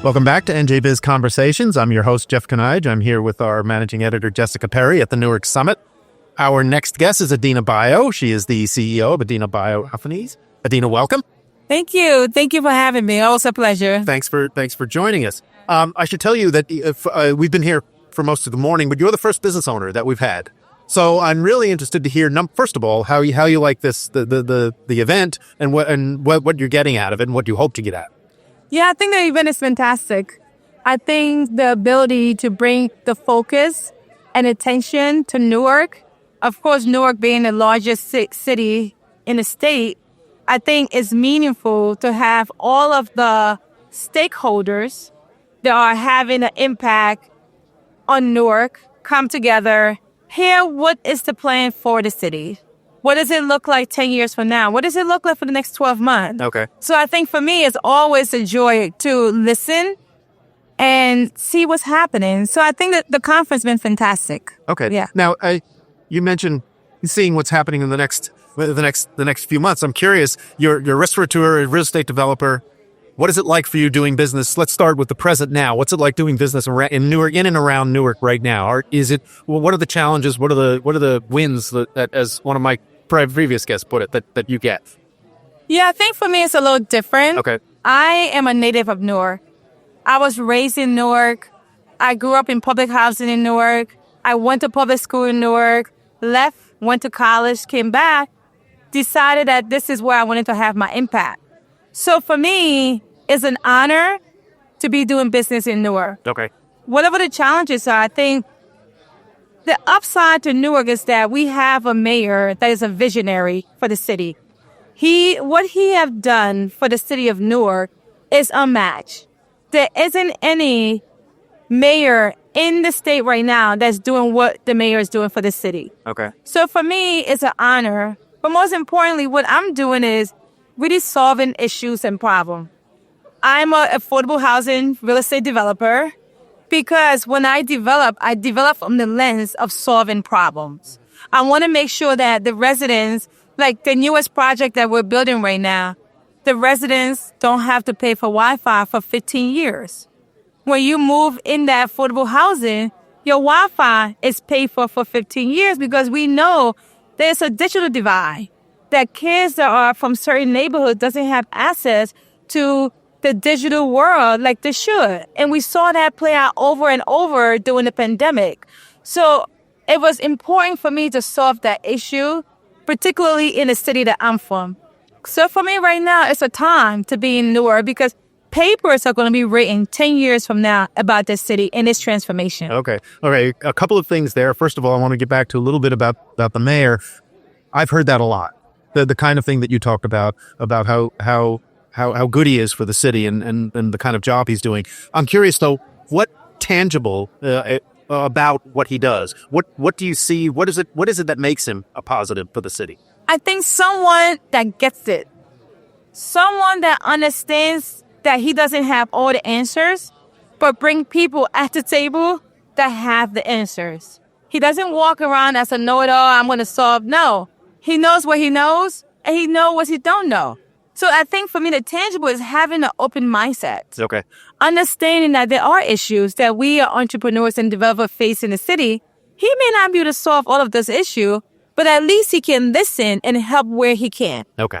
Welcome back to NJBIZ Conversations. I'm your host, Jeff Kanige. I'm here with our managing editor, Jessica Perry, at the Newark Summit. Our next guest is Adina Bio. She is the CEO of Adina Bio Companies. Adina, welcome. Thank you. Thank you for having me. Always a pleasure. Thanks for joining us. I should tell you that we've been here for most of the morning, but you're the first business owner that we've had. So I'm really interested to hear, first of all, how you like this the event and what you're getting out of it and what you hope to get out. Yeah, I think the event is fantastic. I think the ability to bring the focus and attention to Newark, of course, Newark being the largest city in the state, I think it's meaningful to have all of the stakeholders that are having an impact on Newark come together, hear what is the plan for the city. What does it look like 10 years from now? What does it look like for the next 12 months? Okay. So I think for me, it's always a joy to listen and see what's happening. So I think that the conference has been fantastic. Okay. Yeah. Now, you mentioned seeing what's happening in the next few months. I'm curious. You're a restaurateur, a real estate developer. What is it like for you doing business? Let's start with the present now. What's it like doing business in Newark, in and around Newark right now? What are the challenges? What are the wins that, as one of my previous guests put it, that you get? Yeah, I think for me it's a little different. Okay. I am a native of Newark. I was raised in Newark. I grew up in public housing in Newark. I went to public school in Newark, left, went to college, came back, decided that this is where I wanted to have my impact. So for me, it's an honor to be doing business in Newark. Okay. Whatever the challenges are, I think the upside to Newark is that we have a mayor that is a visionary for the city. What he have done for the city of Newark is unmatched. There isn't any mayor in the state right now that's doing what the mayor is doing for the city. Okay. So for me, it's an honor. But most importantly, what I'm doing is really solving issues and problems. I'm an affordable housing real estate developer because when I develop from the lens of solving problems. I want to make sure that the residents, like the newest project that we're building right now, the residents don't have to pay for Wi-Fi for 15 years. When you move in that affordable housing, your Wi-Fi is paid for 15 years because we know there's a digital divide, that kids that are from certain neighborhoods doesn't have access to the digital world like they should. And we saw that play out over and over during the pandemic. So it was important for me to solve that issue, particularly in the city that I'm from. So for me right now, it's a time to be in Newark because papers are going to be written 10 years from now about this city and its transformation. Okay. All right. A couple of things there. First of all, I want to get back to a little bit about the mayor. I've heard that a lot. The kind of thing that you talked about how good he is for the city and the kind of job he's doing. I'm curious though, what tangible about what he does? What do you see? What is it that makes him a positive for the city? I think someone that gets it, someone that understands that he doesn't have all the answers, but bring people at the table that have the answers. He doesn't walk around as a know-it-all, I'm going to solve. No, he knows what he knows, and he knows what he don't know. So I think for me, the tangible is having an open mindset. Okay. Understanding that there are issues that we are entrepreneurs and developers face in the city. He may not be able to solve all of this issue, but at least he can listen and help where he can. Okay.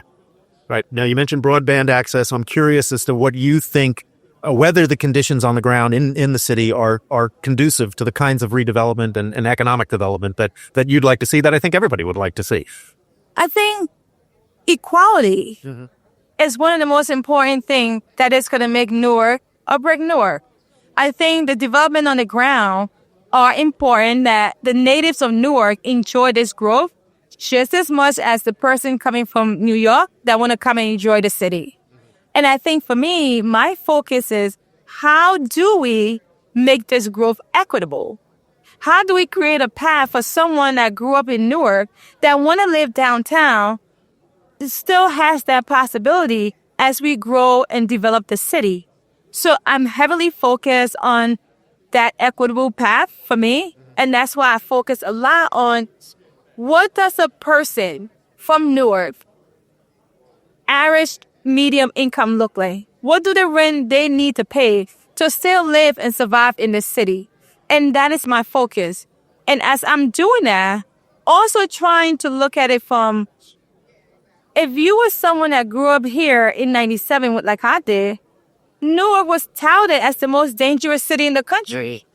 Right. Now, you mentioned broadband access. I'm curious as to what you think, whether the conditions on the ground in the city are conducive to the kinds of redevelopment and economic development that you'd like to see, that I think everybody would like to see. I think equality is one of the most important things that is going to make Newark or break Newark. I think the development on the ground are important, that the natives of Newark enjoy this growth just as much as the person coming from New York that want to come and enjoy the city. And I think for me, my focus is how do we make this growth equitable? How do we create a path for someone that grew up in Newark that want to live downtown still has that possibility as we grow and develop the city? So I'm heavily focused on that equitable path for me. And that's why I focus a lot on what does a person from Newark, average medium income look like? What do the rent they need to pay to still live and survive in the city. And that is my focus. And as I'm doing that, also trying to look at it from, if you were someone that grew up here in 97, like I did, Newark was touted as the most dangerous city in the country.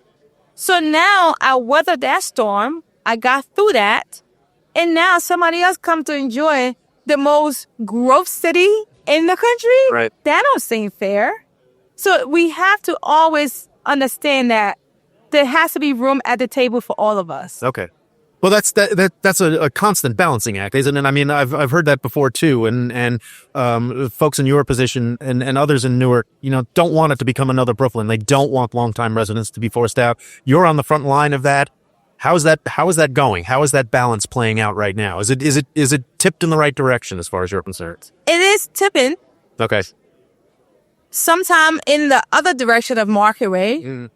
So now I weathered that storm. I got through that. And now somebody else come to enjoy the most growth city in the country. Right. That don't seem fair. So we have to always understand that there has to be room at the table for all of us. Okay. Well, that's a constant balancing act, isn't it? I mean, I've heard that before too, and folks in your position and others in Newark, don't want it to become another Brooklyn. They don't want longtime residents to be forced out. You're on the front line of that. How is that going? How is that balance playing out right now? Is it tipped in the right direction as far as you're concerned? It is tipping. Okay. Sometime in the other direction of market rate.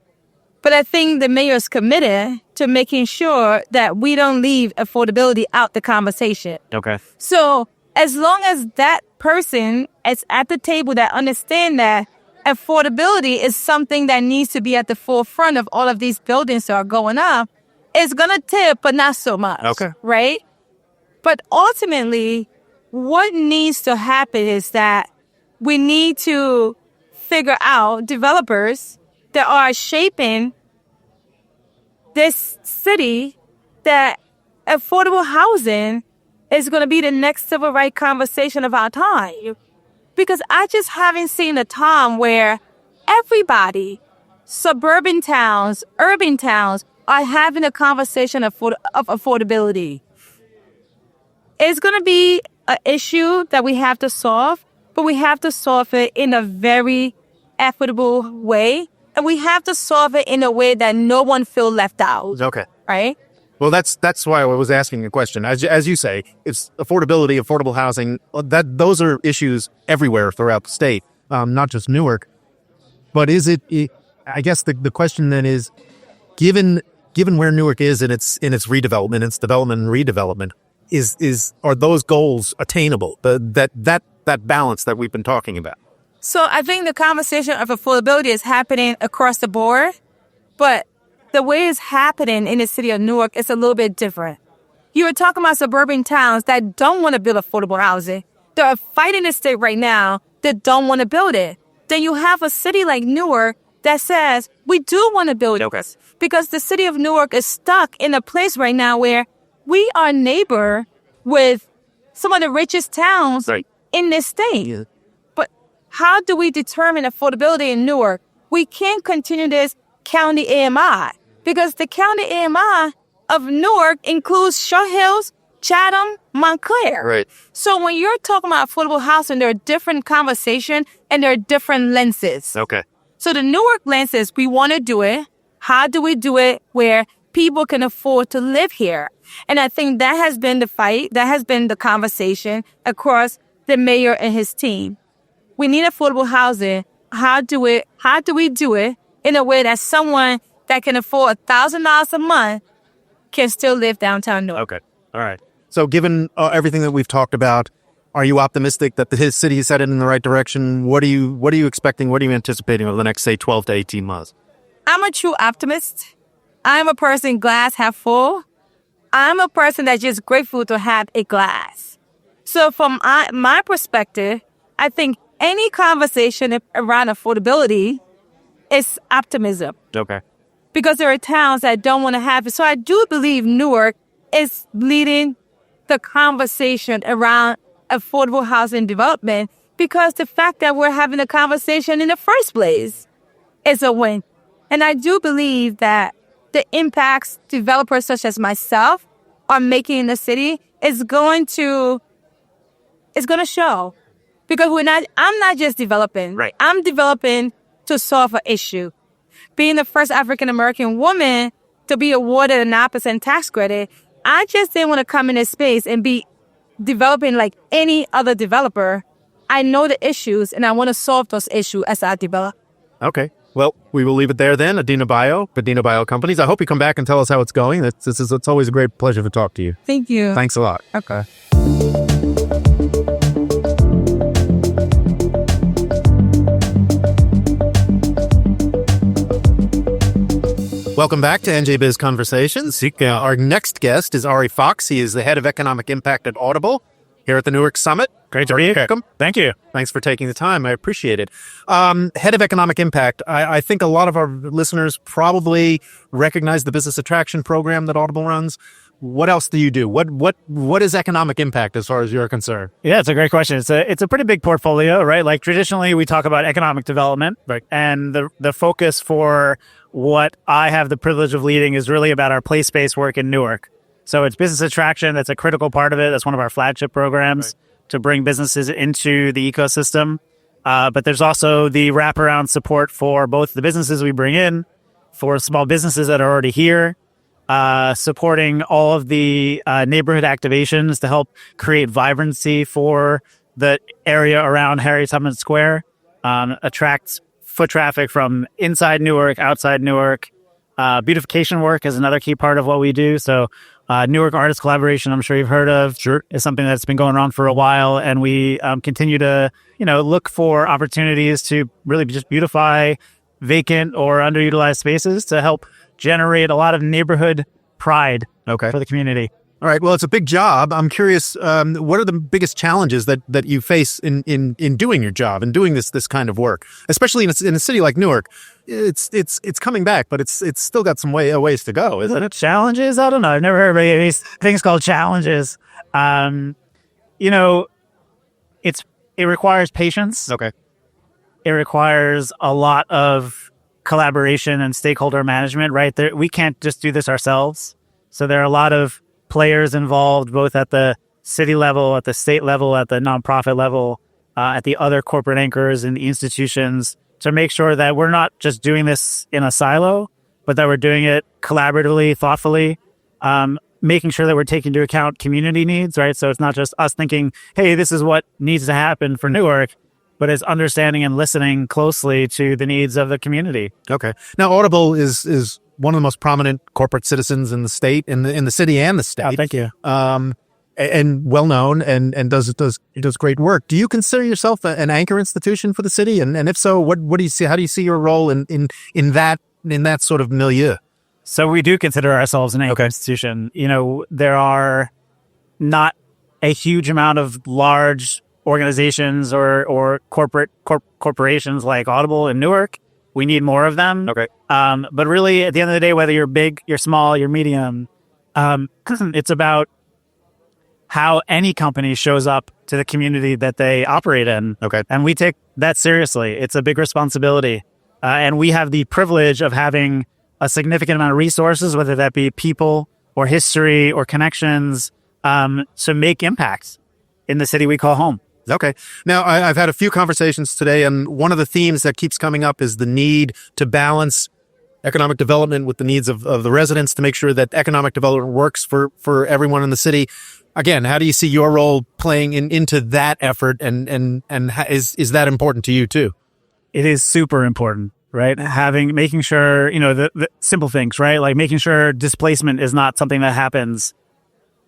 But I think the mayor is committed to making sure that we don't leave affordability out the conversation. Okay. So as long as that person is at the table that understand that affordability is something that needs to be at the forefront of all of these buildings that are going up, it's going to tip, but not so much. Okay. Right? But ultimately, what needs to happen is that we need to figure out developers that are shaping this city, that affordable housing is going to be the next civil rights conversation of our time. Because I just haven't seen a time where everybody, suburban towns, urban towns, are having a conversation of affordability. It's going to be an issue that we have to solve, but we have to solve it in a very equitable way. And we have to solve it in a way that no one feels left out. Okay. Right? Well, that's why I was asking the question. As you say, it's affordability, affordable housing. Those are issues everywhere throughout the state, not just Newark. But is it? I guess the question then is, given where Newark is in its redevelopment, its development and redevelopment, are those goals attainable? That balance that we've been talking about. So I think the conversation of affordability is happening across the board, but the way it's happening in the city of Newark is a little bit different. You were talking about suburban towns that don't want to build affordable housing. There are fighting the state right now that don't want to build it. Then you have a city like Newark that says, we do want to build it. Because the city of Newark is stuck in a place right now where we are neighbor with some of the richest towns in this state. Yeah. How do we determine affordability in Newark? We can't continue this county AMI because the county AMI of Newark includes Short Hills, Chatham, Montclair. Right. So when you're talking about affordable housing, there are different conversations and there are different lenses. Okay. So the Newark lens is we want to do it. How do we do it where people can afford to live here? And I think that has been the fight. That has been the conversation across the mayor and his team. We need affordable housing. How do we do it in a way that someone that can afford $1,000 a month can still live downtown Newark? Okay. All right. So given everything that we've talked about, are you optimistic that his city is headed in the right direction? What are you expecting? What are you anticipating over the next, say, 12 to 18 months? I'm a true optimist. I'm a person glass half full. I'm a person that's just grateful to have a glass. So from my perspective, I think any conversation around affordability is optimism. Okay. Because there are towns that don't want to have it. So I do believe Newark is leading the conversation around affordable housing development because the fact that we're having a conversation in the first place is a win. And I do believe that the impacts developers such as myself are making in the city is going to show. Because I'm not just developing. Right. I'm developing to solve an issue. Being the first African-American woman to be awarded a 9% tax credit, I just didn't want to come in this space and be developing like any other developer. I know the issues, and I want to solve those issues as I develop. Okay. Well, we will leave it there then. Adina Bio Companies. I hope you come back and tell us how it's going. It's always a great pleasure to talk to you. Thank you. Thanks a lot. Okay. Welcome back to NJBIZ Conversations. Our next guest is Ari Fox. He is the head of economic impact at Audible here at the Newark Summit. Great to be here. Welcome. Thank you. Thanks for taking the time. I appreciate it. Head of economic impact. I think a lot of our listeners probably recognize the business attraction program that Audible runs. What else do you do? What is economic impact as far as you're concerned? Yeah, it's a great question. It's a pretty big portfolio, right? Like traditionally we talk about economic development, right? And the focus for what I have the privilege of leading is really about our place-based work in Newark. So it's business attraction. That's a critical part of it. That's one of our flagship programs to bring businesses into the ecosystem. But there's also the wraparound support for both the businesses we bring in, for small businesses that are already here, supporting all of the neighborhood activations to help create vibrancy for the area around Harry Tubman Square, attract foot traffic from inside Newark, outside Newark. Beautification work is another key part of what we do. So Newark Artist Collaboration, I'm sure you've heard of, is something that's been going on for a while. And we continue to, look for opportunities to really just beautify vacant or underutilized spaces to help generate a lot of neighborhood pride for the community. All right. Well, it's a big job. I'm curious, what are the biggest challenges that you face in doing your job and doing this kind of work, especially in a city like Newark? It's coming back, but it's still got some ways to go, isn't it? Challenges? I don't know. I've never heard of these things called challenges. It requires patience. Okay. It requires a lot of collaboration and stakeholder management, right? We can't just do this ourselves. So there are a lot of players involved, both at the city level, at the state level, at the nonprofit level, at the other corporate anchors and the institutions, to make sure that we're not just doing this in a silo, but that we're doing it collaboratively, thoughtfully, making sure that we're taking into account community needs, right? So it's not just us thinking, hey, this is what needs to happen for Newark, but it's understanding and listening closely to the needs of the community. Okay. Now, Audible is one of the most prominent corporate citizens in the state, in the city and the state. Oh, thank you. And well known and does great work. Do you consider yourself an anchor institution for the city? And if so, what do you see? How do you see your role in that sort of milieu? So we do consider ourselves an anchor institution. There are not a huge amount of large organizations or corporations like Audible in Newark. We need more of them. Okay. But really, at the end of the day, whether you're big, you're small, you're medium, it's about how any company shows up to the community that they operate in. Okay. And we take that seriously. It's a big responsibility. And we have the privilege of having a significant amount of resources, whether that be people or history or connections, to make impacts in the city we call home. Okay. Now, I've had a few conversations today, and one of the themes that keeps coming up is the need to balance economic development with the needs of the residents to make sure that economic development works for everyone in the city. Again, how do you see your role playing into that effort, and is that important to you too? It is super important, right? Making sure, the simple things, right? Like making sure displacement is not something that happens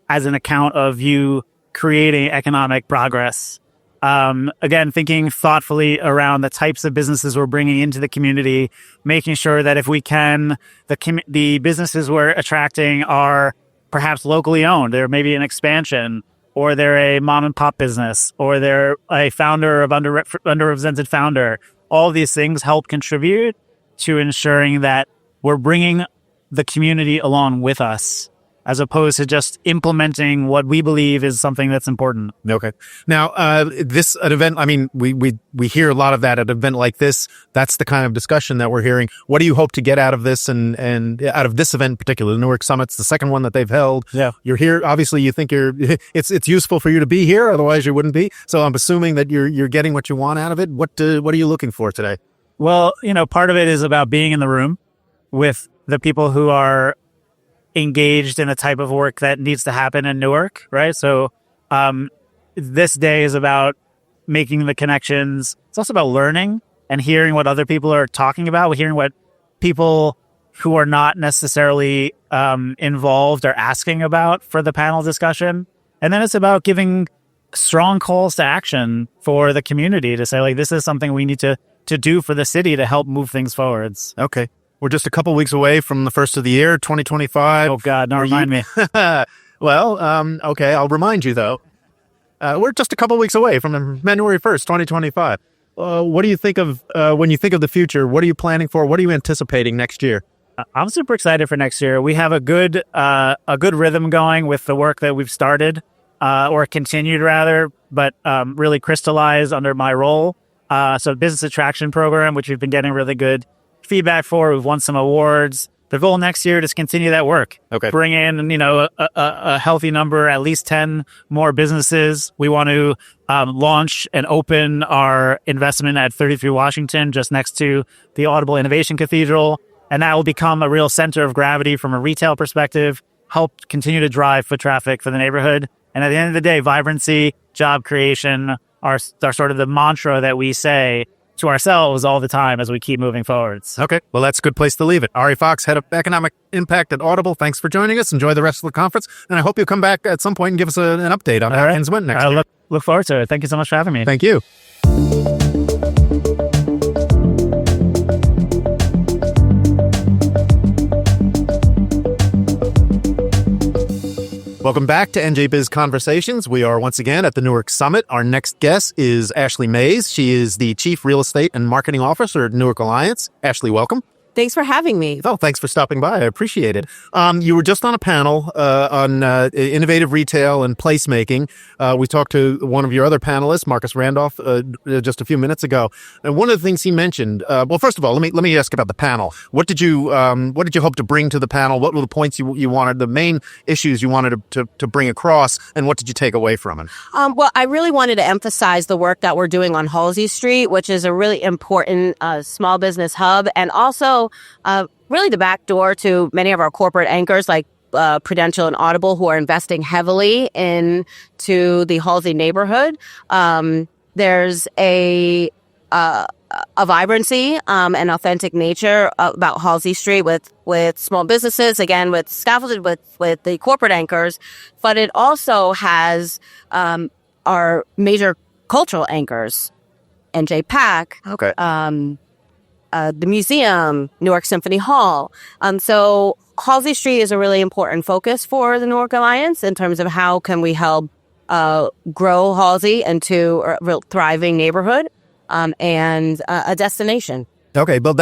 as an account of you creating economic progress. Again, thinking thoughtfully around the types of businesses we're bringing into the community, making sure that if we can, the businesses we're attracting are perhaps locally owned. They're maybe an expansion, or they're a mom and pop business, or they're a founder of underrepresented founder. All these things help contribute to ensuring that we're bringing the community along with us, as opposed to just implementing what we believe is something that's important. Okay. Now, an event, I mean, we hear a lot of that at an event like this. That's the kind of discussion that we're hearing. What do you hope to get out of this and out of this event in particular? The Newark Summit's the second one that they've held. Yeah. You're here. Obviously, you think it's useful for you to be here. Otherwise, you wouldn't be. So I'm assuming that you're getting what you want out of it. What are you looking for today? Well, part of it is about being in the room with the people who are engaged in a type of work that needs to happen in Newark, right? So this day is about making the connections. It's also about learning and hearing what other people are talking about, hearing what people who are not necessarily involved are asking about for the panel discussion. And then it's about giving strong calls to action for the community to say, like, this is something we need to do for the city to help move things forwards. Okay. We're just a couple weeks away from the first of the year, 2025. Oh, God, don't remind me. Well, okay, I'll remind you, though. We're just a couple weeks away from January 1st, 2025. What do you think of when you think of the future? What are you planning for? What are you anticipating next year? I'm super excited for next year. We have a good rhythm going with the work that we've started, or continued rather, but really crystallized under my role. So business attraction program, which we've been getting really good feedback for. We've won some awards. The goal next year is to continue that work. Okay. Bring in, a healthy number, at least 10 more businesses. We want to launch and open our investment at 33 Washington, just next to the Audible Innovation Cathedral. And that will become a real center of gravity from a retail perspective, help continue to drive foot traffic for the neighborhood. And at the end of the day, vibrancy, job creation are sort of the mantra that we say to ourselves all the time as we keep moving forwards. Okay, well, that's a good place to leave it. Ari Fox, Head of Economic Impact at Audible, thanks for joining us. Enjoy the rest of the conference, and I hope you'll come back at some point and give us an update on how things went next year. Look forward to it. Thank you so much for having me. Thank you. Welcome back to NJBIZ Conversations. We are once again at the Newark Summit. Our next guest is Ashley Mays. She is the Chief Real Estate and Marketing Officer at Newark Alliance. Ashley, welcome. Thanks for having me. Oh, thanks for stopping by. I appreciate it. You were just on a panel on innovative retail and placemaking. We talked to one of your other panelists, Marcus Randolph, just a few minutes ago. And one of the things he mentioned, well, first of all, let me ask about the panel. What did you hope to bring to the panel? What were the points you wanted, the main issues you wanted to bring across, and what did you take away from it? Well, I really wanted to emphasize the work that we're doing on Halsey Street, which is a really important small business hub, and also really the back door to many of our corporate anchors like Prudential and Audible, who are investing heavily into the Halsey neighborhood. There's a vibrancy and authentic nature about Halsey Street with small businesses, again, with scaffolded with the corporate anchors, but it also has our major cultural anchors, NJPAC, Okay. The museum, Newark Symphony Hall. So Halsey Street is a really important focus for the Newark Alliance in terms of how can we help grow Halsey into a real thriving neighborhood and a destination. Okay, well,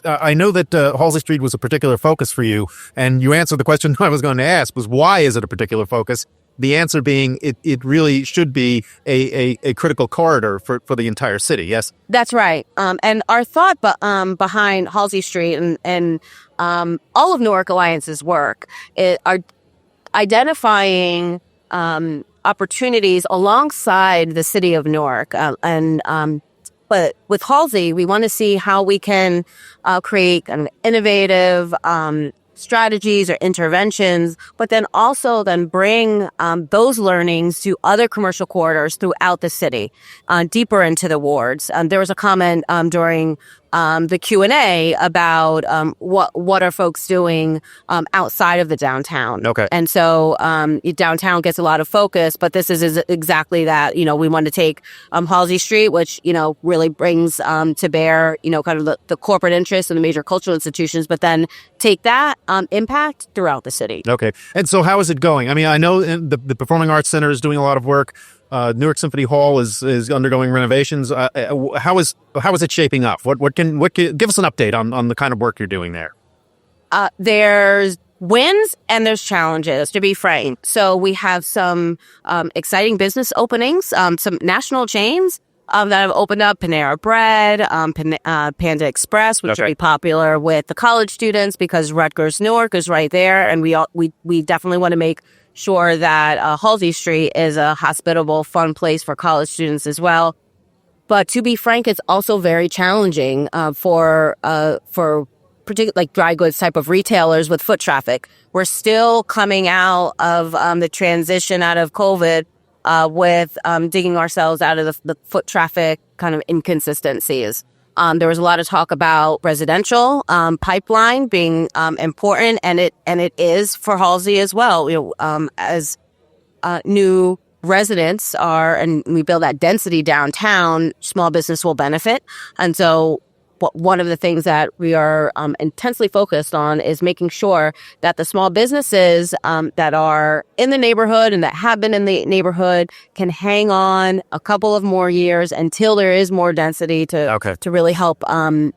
I know that Halsey Street was a particular focus for you, and you answered the question I was going to ask, was why is it a particular focus? The answer being it really should be a critical corridor for the entire city, yes? That's right. And our thought behind Halsey Street and all of Newark Alliance's work are identifying opportunities alongside the city of Newark. But with Halsey, we want to see how we can create kind of innovative strategies or interventions, but then also bring those learnings to other commercial corridors throughout the city, deeper into the wards. There was a comment during the Q&A about what are folks doing outside of the downtown. Okay. And so downtown gets a lot of focus, but this is exactly that. We want to take Halsey Street, which really brings to bear kind of the corporate interests and the major cultural institutions, but then take that impact throughout the city. Okay. And so how is it going? I mean, I know the Performing Arts Center is doing a lot of work. Newark Symphony Hall is undergoing renovations. How is it shaping up? What can give us an update on the kind of work you're doing there? There's wins and there's challenges, to be frank. So we have some exciting business openings, some national chains that have opened up: Panera Bread, Panda Express, which will be popular with the college students because Rutgers Newark is right there, and we definitely want to make sure that Halsey Street is a hospitable, fun place for college students as well. But to be frank, it's also very challenging for particularly like dry goods type of retailers with foot traffic. We're still coming out of the transition out of COVID with digging ourselves out of the foot traffic kind of inconsistencies. There was a lot of talk about residential pipeline being important, and it is for Halsey as well. As new residents are, and we build that density downtown, small business will benefit. And so one of the things that we are intensely focused on is making sure that the small businesses that are in the neighborhood and that have been in the neighborhood can hang on a couple of more years until there is more density to really help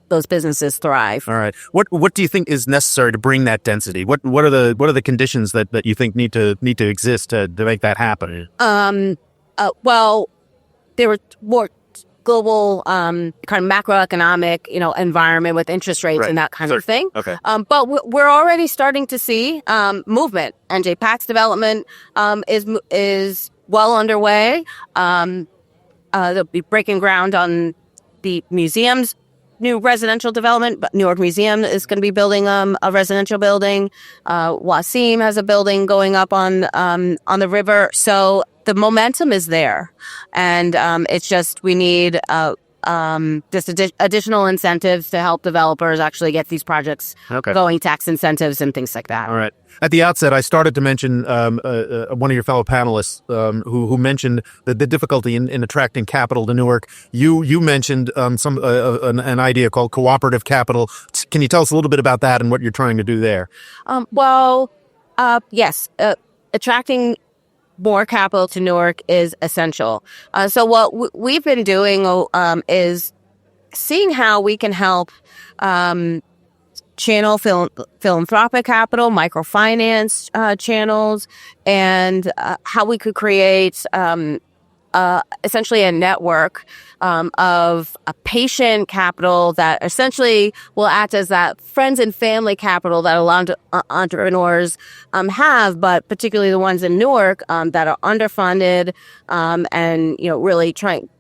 those businesses thrive. All right. What do you think is necessary to bring that density? What are the conditions that you think need to exist to make that happen? Well, there were more global kind of macroeconomic, environment with interest rates and that kind of thing. Okay. But we're already starting to see movement. NJBIZ development is well underway. They'll be breaking ground on the museum's new residential development. But Newark Museum is going to be building a residential building. Wasim has a building going up on the river. So the momentum is there, and it's just we need just additional incentives to help developers actually get these projects going, tax incentives and things like that. All right. At the outset, I started to mention one of your fellow panelists who mentioned the difficulty in attracting capital to Newark. You mentioned an idea called cooperative capital. Can you tell us a little bit about that and what you're trying to do there? Yes, attracting more capital to Newark is essential. So what we've been doing is seeing how we can help channel philanthropic capital, microfinance channels, and how we could create essentially a network of a patient capital that essentially will act as that friends and family capital that a lot of entrepreneurs have, but particularly the ones in Newark that are underfunded and really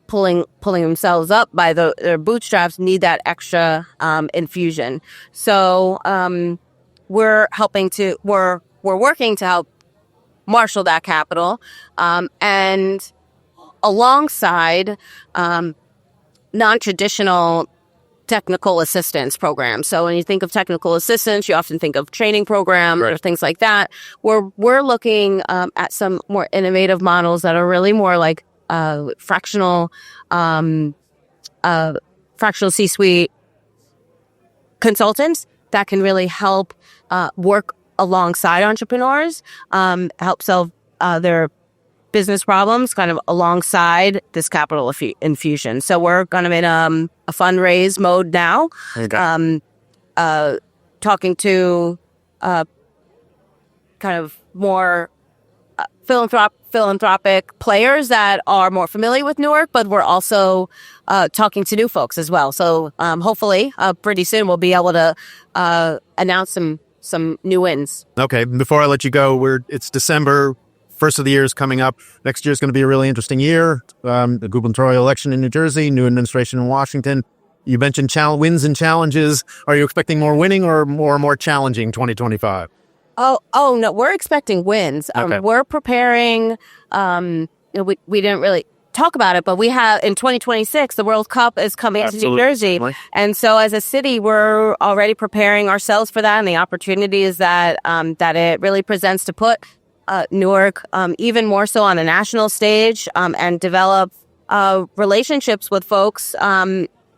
pulling themselves up by their bootstraps need that extra infusion. So we're working to help marshal that capital and alongside non-traditional technical assistance programs. So when you think of technical assistance, you often think of training programs or things like that. We're looking at some more innovative models that are really more like fractional C-suite consultants that can really help work alongside entrepreneurs, help solve their business problems kind of alongside this capital infusion. So we're kind of in a fundraise mode now, talking to kind of more philanthropic players that are more familiar with Newark, but we're also talking to new folks as well. So hopefully pretty soon we'll be able to announce some new wins. Okay. Before I let you go, it's December. First of the year is coming up. Next year is going to be a really interesting year. The gubernatorial election in New Jersey, new administration in Washington. You mentioned wins and challenges. Are you expecting more winning or more challenging 2025? Oh no, we're expecting wins. We're preparing. We didn't really talk about it, but we have in 2026 the World Cup is coming to New Jersey, and so as a city, we're already preparing ourselves for that, and the opportunities that it really presents to put Newark even more so on a national stage and develop relationships with folks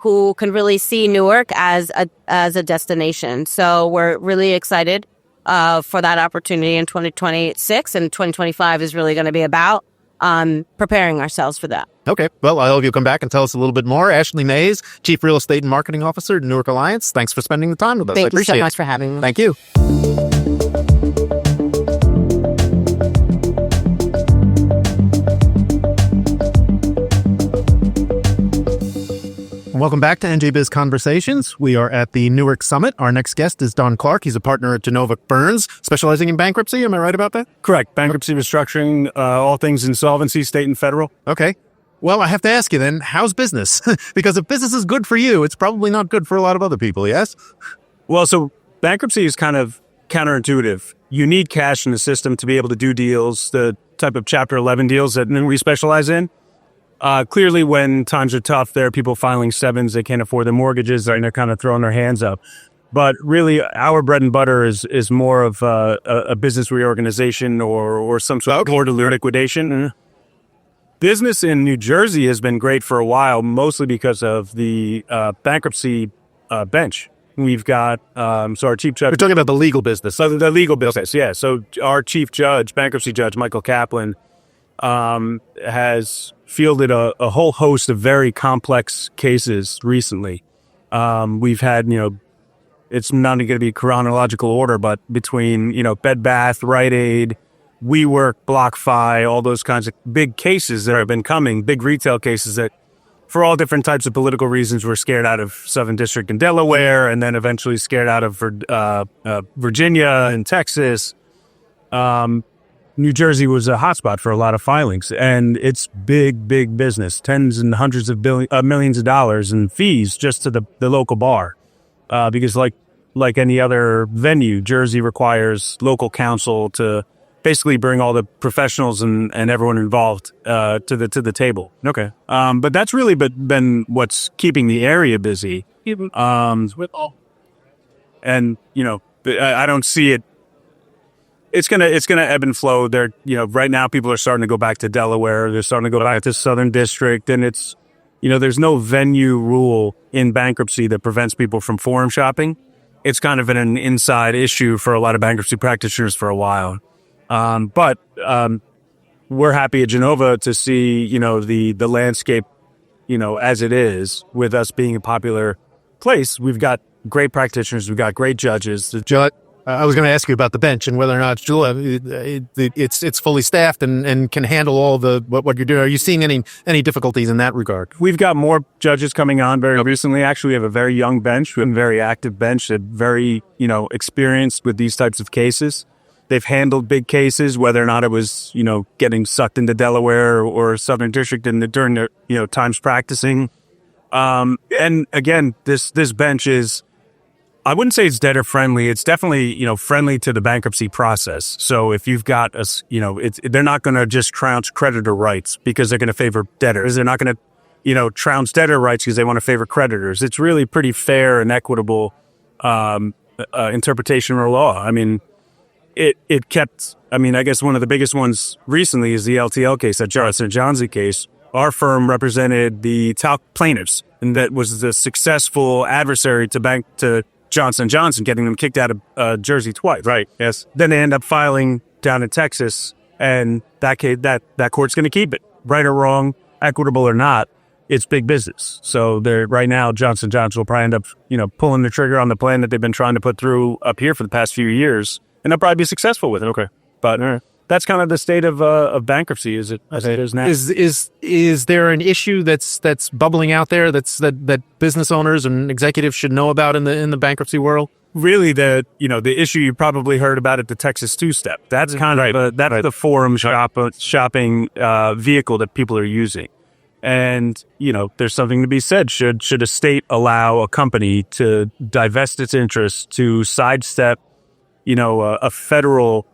who can really see Newark as a destination. So we're really excited for that opportunity in 2026, and 2025 is really going to be about preparing ourselves for that. Okay. Well, I hope you'll come back and tell us a little bit more. Ashley Mays, Chief Real Estate and Marketing Officer at Newark Alliance. Thanks for spending the time with us. Thank you so much for having me. Thank you. Welcome back to NJBIZ Conversations. We are at the Newark Summit. Our next guest is Don Clark. He's a partner at Genova Burns, specializing in bankruptcy. Am I right about that? Correct. Bankruptcy, restructuring, all things insolvency, state and federal. Okay. Well, I have to ask you then, how's business? Because if business is good for you, it's probably not good for a lot of other people, yes? Well, so bankruptcy is kind of counterintuitive. You need cash in the system to be able to do deals, the type of Chapter 11 deals that we specialize in. Clearly, when times are tough, there are people filing 7s. They can't afford their mortgages, and they're kind of throwing their hands up. But really, our bread and butter is more of a business reorganization or some sort of order liquidation. Business in New Jersey has been great for a while, mostly because of the bankruptcy bench. We've got so our chief judge. We're talking about the legal business. So the legal business, yeah. So our chief judge, bankruptcy judge Michael Kaplan, has fielded a whole host of very complex cases recently. We've had, it's not going to be chronological order, but between, Bed Bath, Rite Aid, WeWork, BlockFi, all those kinds of big cases that have been coming, big retail cases that, for all different types of political reasons, were scared out of Southern District and Delaware, and then eventually scared out of Virginia and Texas. New Jersey was a hotspot for a lot of filings, and it's big business, tens and hundreds of millions of dollars in fees just to the local bar. Because like any other venue, Jersey requires local counsel to basically bring all the professionals and everyone involved to the table. Okay. But that's really been what's keeping the area busy. And I don't see it. It's gonna ebb and flow. There, right now people are starting to go back to Delaware. They're starting to go back to Southern District, and it's, there's no venue rule in bankruptcy that prevents people from forum shopping. It's kind of been an inside issue for a lot of bankruptcy practitioners for a while. But we're happy at Genova to see, the landscape, as it is, with us being a popular place. We've got great practitioners. We've got great judges. Joe, I was going to ask you about the bench and whether or not it's fully staffed and can handle all the what you're doing. Are you seeing any difficulties in that regard? We've got more judges coming on very recently. Actually, we have a very young bench, we have a very active bench, that very experienced with these types of cases. They've handled big cases, whether or not it was, getting sucked into Delaware or Southern District during their, times practicing. And again, this bench is, I wouldn't say it's debtor friendly. It's definitely, friendly to the bankruptcy process. So if you've got they're not going to just trounce creditor rights because they're going to favor debtors. They're not going to, trounce debtor rights because they want to favor creditors. It's really pretty fair and equitable, interpretation of law. I mean, it kept, I guess one of the biggest ones recently is the LTL case, that Johnson & Johnson case. Our firm represented the talc plaintiffs, and that was the successful adversary to Johnson & Johnson, getting them kicked out of Jersey twice. Right, yes. Then they end up filing down in Texas, and that case, that court's going to keep it. Right or wrong, equitable or not, it's big business. So right now, Johnson & Johnson will probably end up, pulling the trigger on the plan that they've been trying to put through up here for the past few years. And they'll probably be successful with it. Okay. But that's kind of the state of bankruptcy as it is now. Is there an issue that's bubbling out there that business owners and executives should know about in the bankruptcy world? Really, the issue you probably heard about at the Texas two-step. That's kind of the forum shopping vehicle that people are using. And, there's something to be said. Should a state allow a company to divest its interests, to sidestep a federal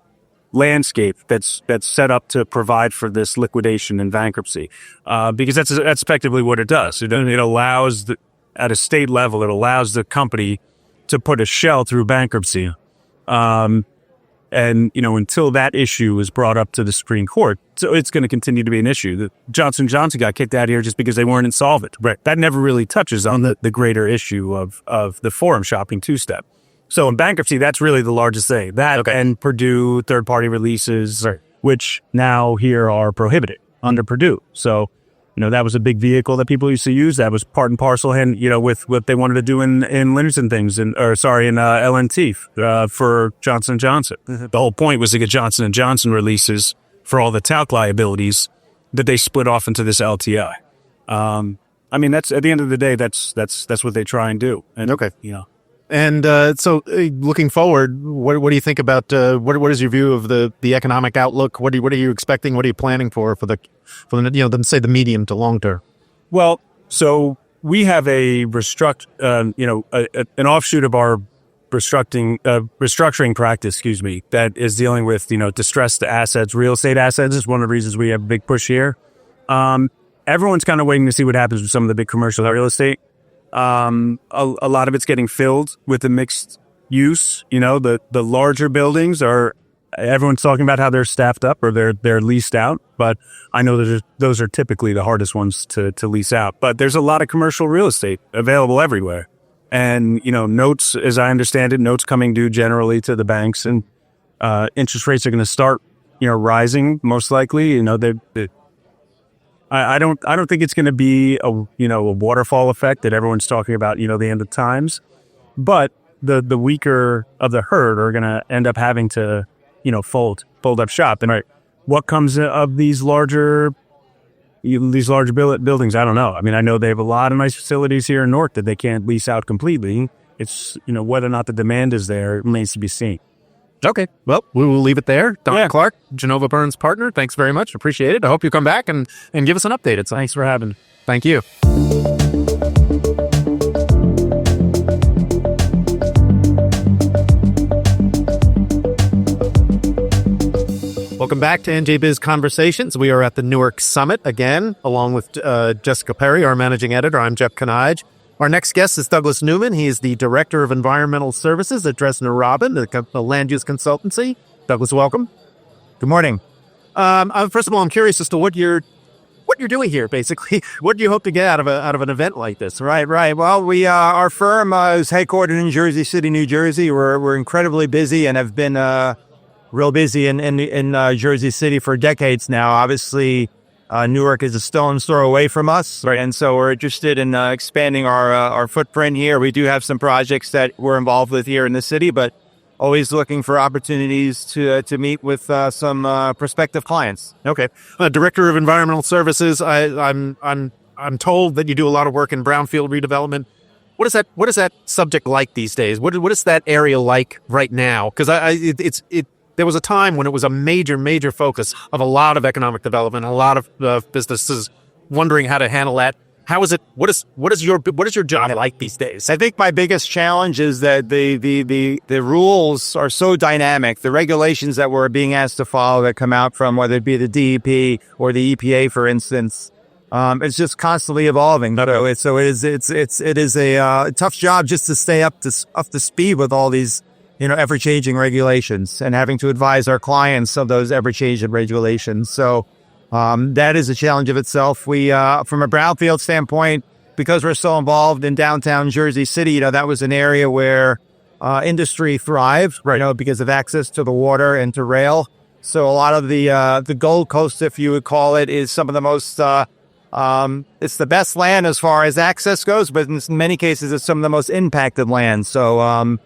landscape that's set up to provide for this liquidation and bankruptcy, because that's effectively what it does. It allows at a state level, it allows the company to put a shell through bankruptcy, and until that issue is brought up to the Supreme Court, so it's going to continue to be an issue. The Johnson & Johnson got kicked out of here just because they weren't insolvent. Right. That never really touches on the greater issue of the forum shopping two-step. So in bankruptcy, that's really the largest thing. That and Purdue third-party releases, which now here are prohibited under Purdue. So, that was a big vehicle that people used to use. That was part and parcel, and with what they wanted to do in Linderson things, in LNT for Johnson & Johnson. Mm-hmm. The whole point was to get Johnson & Johnson releases for all the talc liabilities that they split off into this LTI. That's at the end of the day, that's what they try and do. And, And so, looking forward, what do you think about what is your view of the economic outlook? What are you expecting? What are you planning for the say the medium to long term? Well, so we have a an offshoot of our restructuring practice, that is dealing with distressed assets, real estate assets. Is one of the reasons we have a big push here. Everyone's kind of waiting to see what happens with some of the big commercial real estate. A lot of it's getting filled with the mixed use. The larger buildings everyone's talking about how they're staffed up or they're leased out, but I know those are typically the hardest ones to lease out. But there's a lot of commercial real estate available everywhere. And, notes, as I understand it, notes coming due generally to the banks, and interest rates are going to start, rising most likely. I don't think it's going to be a waterfall effect that everyone's talking about, the end of times, but the weaker of the herd are going to end up having to, fold up shop. And what comes of these larger buildings? I don't know. I mean, I know they have a lot of nice facilities here in Newark that they can't lease out completely. It's, whether or not the demand is there remains to be seen. Okay. Well, we will leave it there. Don Clark, Genova Burns partner, thanks very much. Appreciate it. I hope you come back and give us an update. Thanks for having me. Thank you. Welcome back to NJBIZ Conversations. We are at the Newark Summit again, along with Jessica Perry, our managing editor. I'm Jeff Kanaj. Our next guest is Douglas Newman. He is the Director of Environmental Services at Dresner Robin, the land use consultancy. Douglas, welcome. Good morning. First of all, I'm curious as to what you're doing here, basically. What do you hope to get out of an event like this? Right. Well, our firm is headquartered in Jersey City, New Jersey. We're incredibly busy and have been real busy in Jersey City for decades now. Obviously, Newark is a stone's throw away from us, right? And so we're interested in expanding our footprint here. We do have some projects that we're involved with here in the city, but always looking for opportunities to meet with some prospective clients. Okay, Director of Environmental Services. I'm told that you do a lot of work in brownfield redevelopment. What is that subject like these days? What is that area like right now? Because there was a time when it was a major focus of a lot of economic development, a lot of businesses wondering how to handle that. How is it? What is your job like these days? I think my biggest challenge is that the rules are so dynamic. The regulations that we're being asked to follow that come out from whether it be the DEP or the EPA, for instance, it's just constantly evolving. So it is a tough job just to stay up to speed with all these ever-changing regulations and having to advise our clients of those ever-changing regulations. So that is a challenge of itself. We, from a brownfield standpoint, because we're so involved in downtown Jersey City, that was an area where industry thrived, right? Because of access to the water and to rail. So a lot of the Gold Coast, if you would call it, is some of the most it's the best land as far as access goes, but in many cases, it's some of the most impacted land. So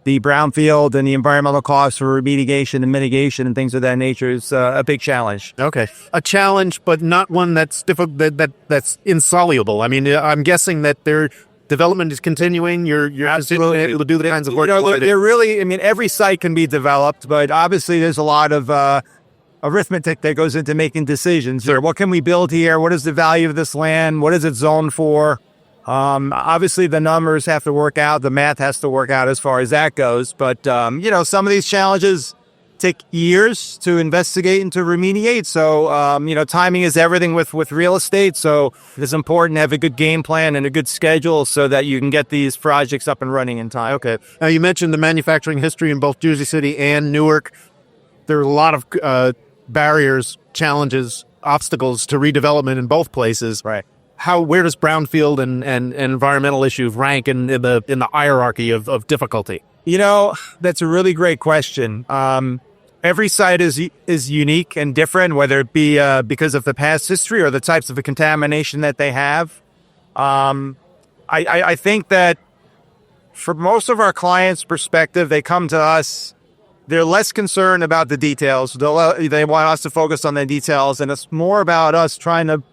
the brownfield and the environmental costs for remediation and mitigation and things of that nature is a big challenge. Okay. A challenge, but not one that's difficult, that's insoluble. I mean, I'm guessing that their development is continuing. You're absolutely able to do the kinds of work. They're really, every site can be developed, but obviously there's a lot of arithmetic that goes into making decisions. Sure. What can we build here? What is the value of this land? What is it zoned for? Obviously the numbers have to work out. The math has to work out as far as that goes. But, some of these challenges take years to investigate and to remediate. So, timing is everything with real estate. So it's important to have a good game plan and a good schedule so that you can get these projects up and running in time. Okay. Now, you mentioned the manufacturing history in both Jersey City and Newark. There are a lot of barriers, challenges, obstacles to redevelopment in both places. Right. Where does brownfield and environmental issues rank in the hierarchy of difficulty? That's a really great question. Every site is unique and different, whether it be because of the past history or the types of contamination that they have. I think that for most of our clients' perspective, they come to us, they're less concerned about the details. They want us to focus on the details, and it's more about us trying to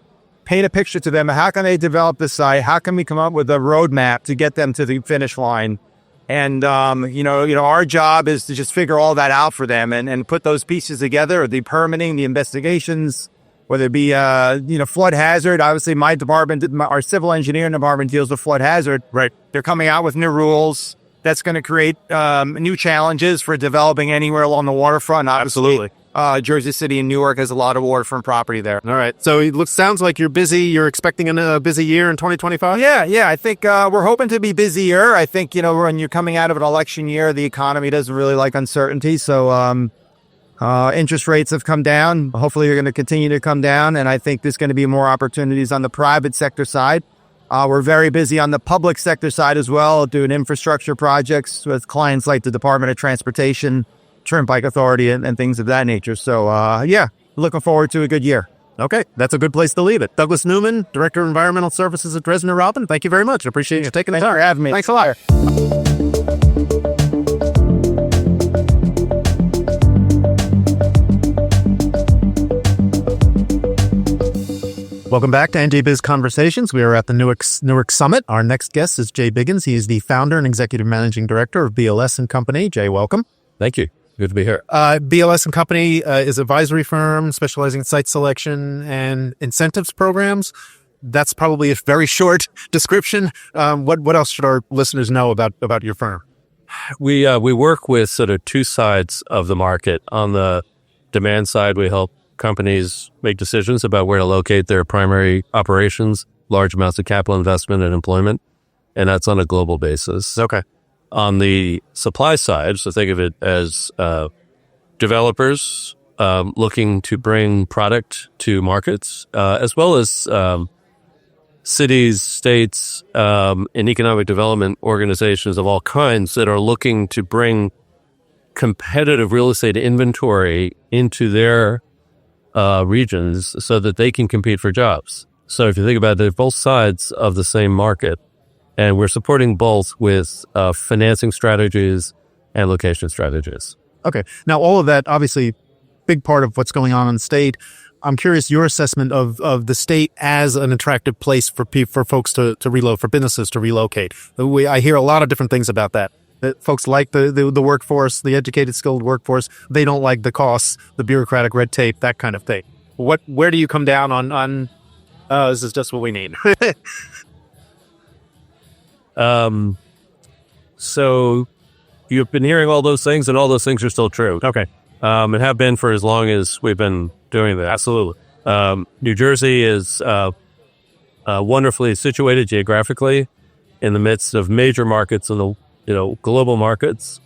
paint a picture to them. How can they develop the site? How can we come up with a roadmap to get them to the finish line? And, our job is to just figure all that out for them and put those pieces together, the permitting, the investigations, whether it be, flood hazard. Obviously, my department, our civil engineering department deals with flood hazard. Right. They're coming out with new rules. That's going to create new challenges for developing anywhere along the waterfront. Absolutely. Jersey City and Newark has a lot of waterfront property there. All right. So sounds like you're busy. You're expecting a busy year in 2025? Yeah. I think we're hoping to be busier. I think, when you're coming out of an election year, the economy doesn't really like uncertainty. So interest rates have come down. Hopefully they're going to continue to come down. And I think there's going to be more opportunities on the private sector side. We're very busy on the public sector side as well, doing infrastructure projects with clients like the Department of Transportation, Turnpike Authority, and things of that nature. So, looking forward to a good year. Okay, that's a good place to leave it. Douglas Newman, Director of Environmental Services at Dresdner Robin, thank you very much. I appreciate you taking the time. Thanks for having me. Thanks a lot. Welcome back to NJBIZ Conversations. We are at the Newark Summit. Our next guest is Jay Biggins. He is the founder and executive managing director of BLS & Company. Jay, welcome. Thank you. Good to be here. BLS & Company is an advisory firm specializing in site selection and incentives programs. That's probably a very short description. What else should our listeners know about your firm? We work with sort of two sides of the market. On the demand side, we help companies make decisions about where to locate their primary operations, large amounts of capital investment and employment, and that's on a global basis. Okay. On the supply side, so think of it as developers looking to bring product to markets, as well as cities, states, and economic development organizations of all kinds that are looking to bring competitive real estate inventory into their regions so that they can compete for jobs. So if you think about it, they're both sides of the same market. And we're supporting both with financing strategies and location strategies. Okay. Now, all of that, obviously, big part of what's going on in the state. I'm curious your assessment of the state as an attractive place for folks to relocate, for businesses to relocate. I hear a lot of different things about that. That folks like the workforce, the educated, skilled workforce. They don't like the costs, the bureaucratic red tape, that kind of thing. Where do you come down on this is just what we need? So you've been hearing all those things, and all those things are still true. Okay. And have been for as long as we've been doing this. Absolutely. New Jersey is wonderfully situated geographically in the midst of major markets and the global markets.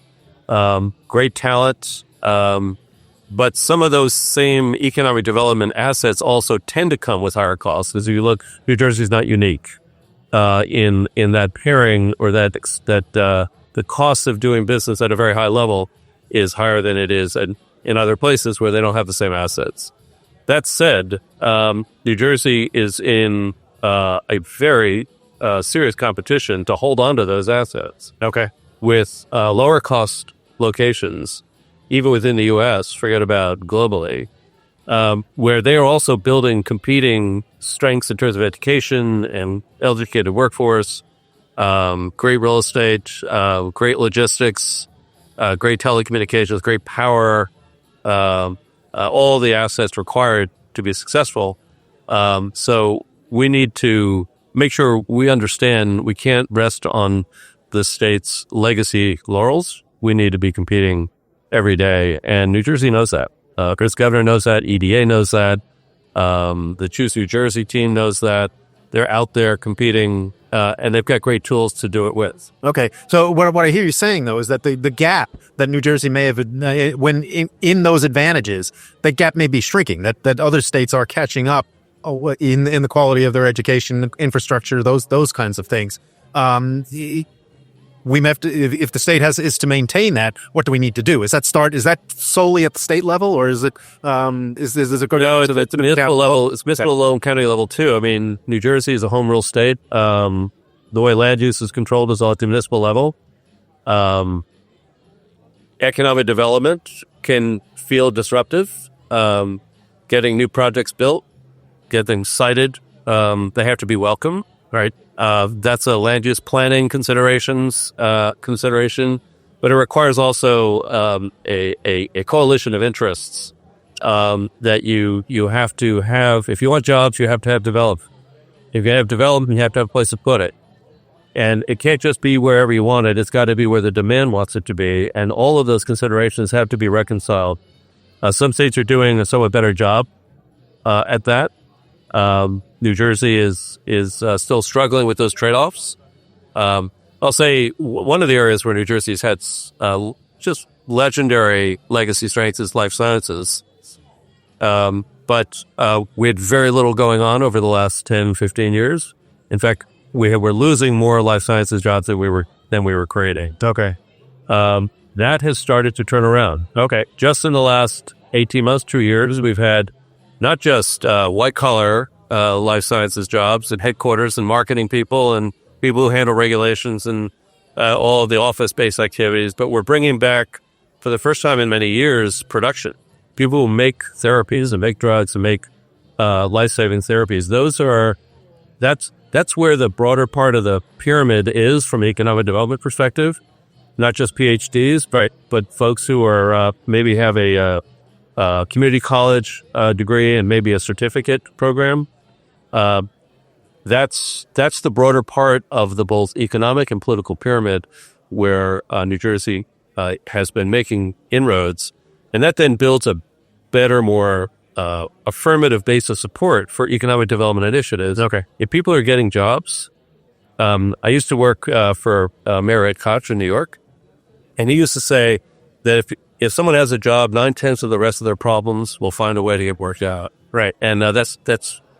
Great talent, but some of those same economic development assets also tend to come with higher costs. As you look, New Jersey is not unique in that pairing, or that the cost of doing business at a very high level is higher than it is in other places where they don't have the same assets. That said, New Jersey is in a very serious competition to hold on to those assets. Okay. With lower cost locations, even within the U.S., forget about globally, where they are also building competing strengths in terms of education and educated workforce, great real estate, great logistics, great telecommunications, great power, all the assets required to be successful. So we need to make sure we understand we can't rest on the state's legacy laurels. We need to be competing every day. And New Jersey knows that. Chris Governor knows that. EDA knows that. The Choose New Jersey team knows that. They're out there competing, and they've got great tools to do it with. Okay. So what I hear you saying, though, is that the gap that New Jersey may have, when in those advantages, that gap may be shrinking, that other states are catching up in the quality of their education, infrastructure, those kinds of things. We may have to, if the state is to maintain that, what do we need to do? Is that solely at the state level, or is it is it going to the municipal level? It's municipal level and county level too. I mean, New Jersey is a home rule state. The way land use is controlled is all at the municipal level. Economic development can feel disruptive. Getting new projects built, getting sited, they have to be welcome, right? That's a land use planning consideration, but it requires also a coalition of interests that you have to have. If you want jobs, you have to have development. If you have development, you have to have a place to put it. And it can't just be wherever you want it. It's got to be where the demand wants it to be. And all of those considerations have to be reconciled. Some states are doing a somewhat better job at that. New Jersey is still struggling with those trade-offs. I'll say one of the areas where New Jersey has had just legendary legacy strengths is life sciences. But we had very little going on over the last 10, 15 years. In fact, we're losing more life sciences jobs than we were creating. Okay. That has started to turn around. Okay. Just in the last 18 months, 2 years, we've had not just white collar life sciences jobs and headquarters and marketing people and people who handle regulations and all of the office-based activities, but we're bringing back, for the first time in many years, production. People who make therapies and make drugs and make life-saving therapies. That's where the broader part of the pyramid is from an economic development perspective. Not just PhDs, but folks who are maybe have a community college degree and maybe a certificate program. That's the broader part of the both economic and political pyramid where New Jersey has been making inroads. And that then builds a better, more affirmative base of support for economic development initiatives. Okay. If people are getting jobs, I used to work for Mayor Ed Koch in New York, and he used to say that if someone has a job, 9/10 of the rest of their problems will find a way to get worked out. Right. And that's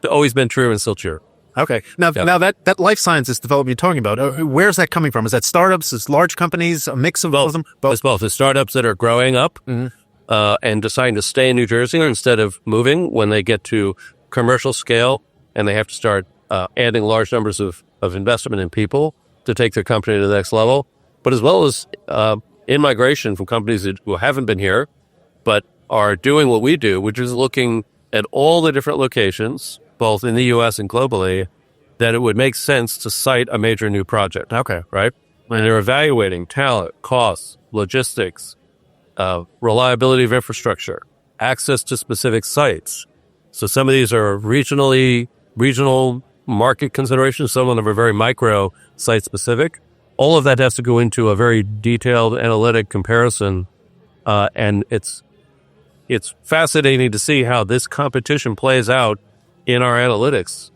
always been true and still true. Okay. Now that life sciences development you're talking about, where's that coming from? Is that startups? Is large companies? A mix of both of them? It's both. It's startups that are growing up and deciding to stay in New Jersey instead of moving when they get to commercial scale and they have to start adding large numbers of investment in people to take their company to the next level. But as well as in-migration from companies who haven't been here but are doing what we do, which is looking at all the different locations, both in the U.S. and globally, that it would make sense to site a major new project. Okay. Right? And they're evaluating talent, costs, logistics, reliability of infrastructure, access to specific sites. So some of these are regional market considerations. Some of them are very micro site specific. All of that has to go into a very detailed analytic comparison. And it's fascinating to see how this competition plays out in our analytics,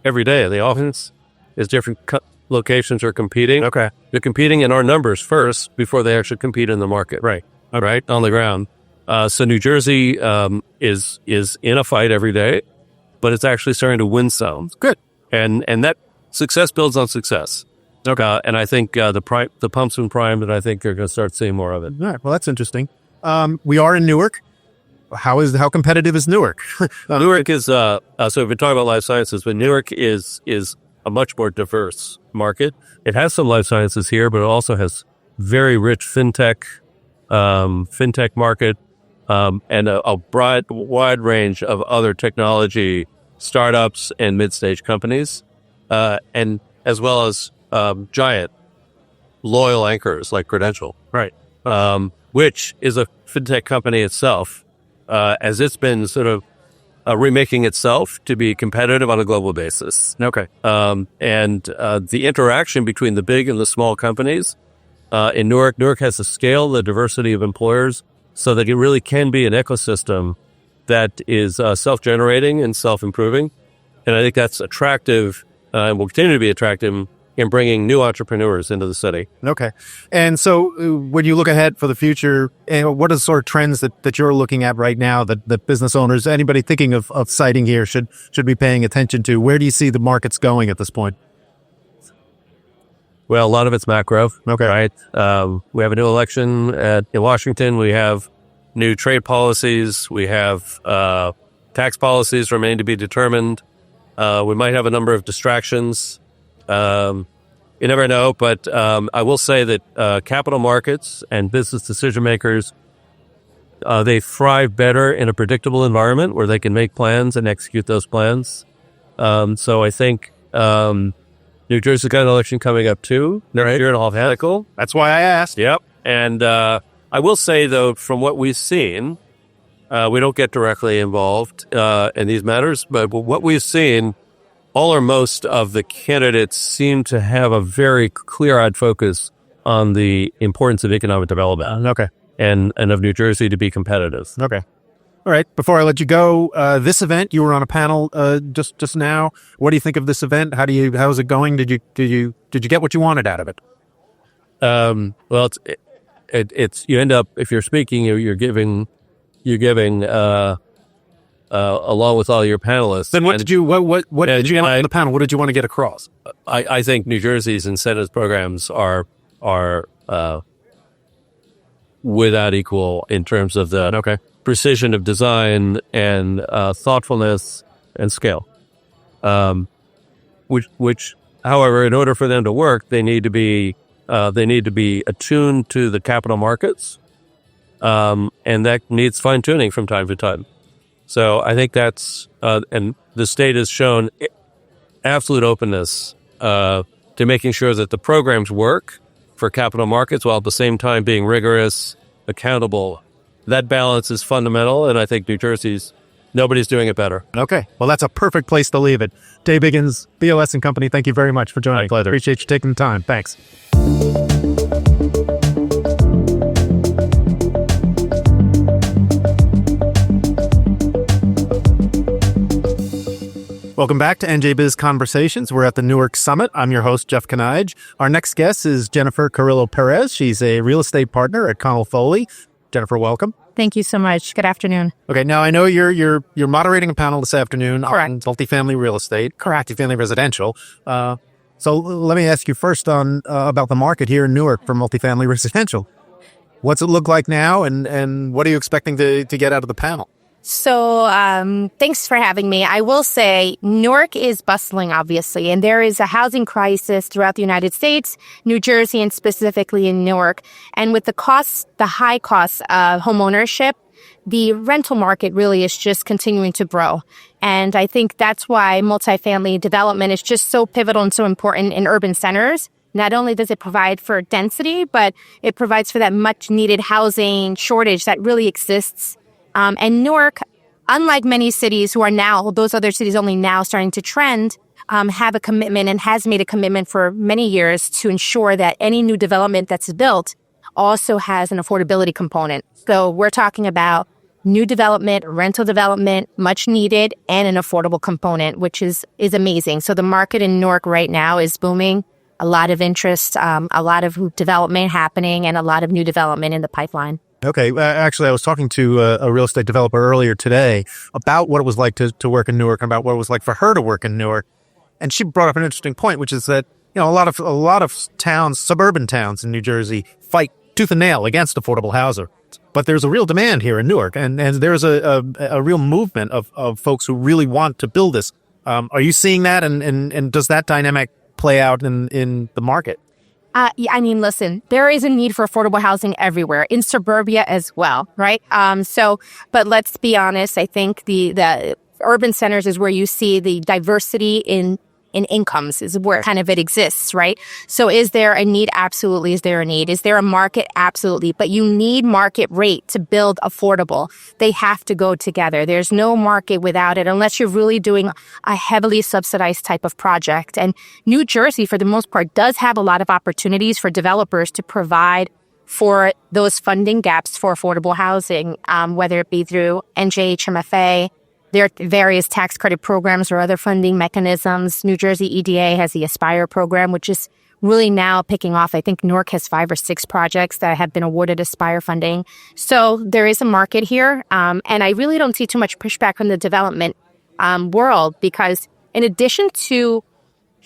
every day. The office is different locations are competing. Okay. They're competing in our numbers first before they actually compete in the market. Right. Okay. Right. On the ground. So New Jersey is in a fight every day, but it's actually starting to win some. Good. And that success builds on success. Okay. And I think the pump's been primed, and I think they're going to start seeing more of it. All right. Well, that's interesting. We are in Newark. How competitive is Newark? Newark is so we've been talking about life sciences, but Newark is a much more diverse market. It has some life sciences here, but it also has very rich fintech market, and a wide range of other technology startups and mid-stage companies, and as well as giant loyal anchors like Credential, Right. Which is a fintech company itself, as it's been sort of remaking itself to be competitive on a global basis. Okay. And the interaction between the big and the small companies in Newark has the scale, the diversity of employers, so that it really can be an ecosystem that is self-generating and self-improving. And I think that's attractive and will continue to be attractive in bringing new entrepreneurs into the city. Okay. And so when you look ahead for the future, what are the sort of trends that you're looking at right now that business owners, anybody thinking of siting here should be paying attention to? Where do you see the markets going at this point? Well, a lot of it's macro. Okay. Right. We have a new election in Washington. We have new trade policies. We have tax policies remain to be determined. We might have a number of distractions. You never know, but I will say that capital markets and business decision makers, they thrive better in a predictable environment where they can make plans and execute those plans. So I think New Jersey's got an election coming up too. Next year in alphabetical. That's why I asked. Yep. And I will say, though, from what we've seen, we don't get directly involved in these matters, but what we've seen, all or most of the candidates seem to have a very clear-eyed focus on the importance of economic development. Okay. And of New Jersey to be competitive. Okay. All right. Before I let you go, this event, you were on a panel just now. What do you think of this event? How's it going? Did you get what you wanted out of it? Well, it's you end up, if you're speaking, you're giving along with all your panelists. Then what did you get I- on the panel? What did you want to get across? I think New Jersey's incentives programs are without equal in terms of the precision of design and thoughtfulness and scale. Which, however, in order for them to work, they need to be attuned to the capital markets, and that needs fine tuning from time to time. So I think that's and the state has shown absolute openness to making sure that the programs work for capital markets while at the same time being rigorous, accountable. That balance is fundamental, and I think nobody's doing it better. Okay. Well, that's a perfect place to leave it. Dave Biggins, BOS and Company, thank you very much for joining. My pleasure. Appreciate you taking the time. Thanks. Welcome back to NJBIZ Conversations. We're at the Newark Summit. I'm your host, Jeff Kanige. Our next guest is Jennifer Carrillo-Perez. She's a real estate partner at Connell Foley. Jennifer, welcome. Thank you so much. Good afternoon. Okay, now I know you're moderating a panel this afternoon Correct. on multifamily real estate, Correct. multifamily residential. So let me ask you first on about the market here in Newark for multifamily residential. What's it look like now, and what are you expecting to get out of the panel? So thanks for having me. I will say Newark is bustling, obviously, and there is a housing crisis throughout the United States, New Jersey, and specifically in Newark. And with the high costs of home ownership, the rental market really is just continuing to grow. And I think that's why multifamily development is just so pivotal and so important in urban centers. Not only does it provide for density, but it provides for that much needed housing shortage that really exists. And Newark, unlike many cities who are now, those other cities only now starting to trend, have a commitment and has made a commitment for many years to ensure that any new development that's built also has an affordability component. So we're talking about new development, rental development, much needed, and an affordable component, which is amazing. So the market in Newark right now is booming. A lot of interest, a lot of development happening, and a lot of new development in the pipeline. Okay. Actually, I was talking to a real estate developer earlier today about what it was like to work in Newark and about what it was like for her to work in Newark. And she brought up an interesting point, which is that, a lot of towns, suburban towns in New Jersey fight tooth and nail against affordable housing. But there's a real demand here in Newark, and there's a real movement of folks who really want to build this. Are you seeing that? And does that dynamic play out in the market? Listen, there is a need for affordable housing everywhere, in suburbia as well, right? But let's be honest, I think the urban centers is where you see the diversity in incomes, is where kind of it exists, right? So is there a need? Absolutely. Is there a need? Is there a market? Absolutely. But you need market rate to build affordable. They have to go together. There's no market without it unless you're really doing a heavily subsidized type of project. And New Jersey, for the most part, does have a lot of opportunities for developers to provide for those funding gaps for affordable housing, whether it be through NJHMFA. There are various tax credit programs or other funding mechanisms. New Jersey EDA has the Aspire program, which is really now picking off. I think Newark has 5 or 6 projects that have been awarded Aspire funding. So there is a market here. And I really don't see too much pushback from the development world, because in addition to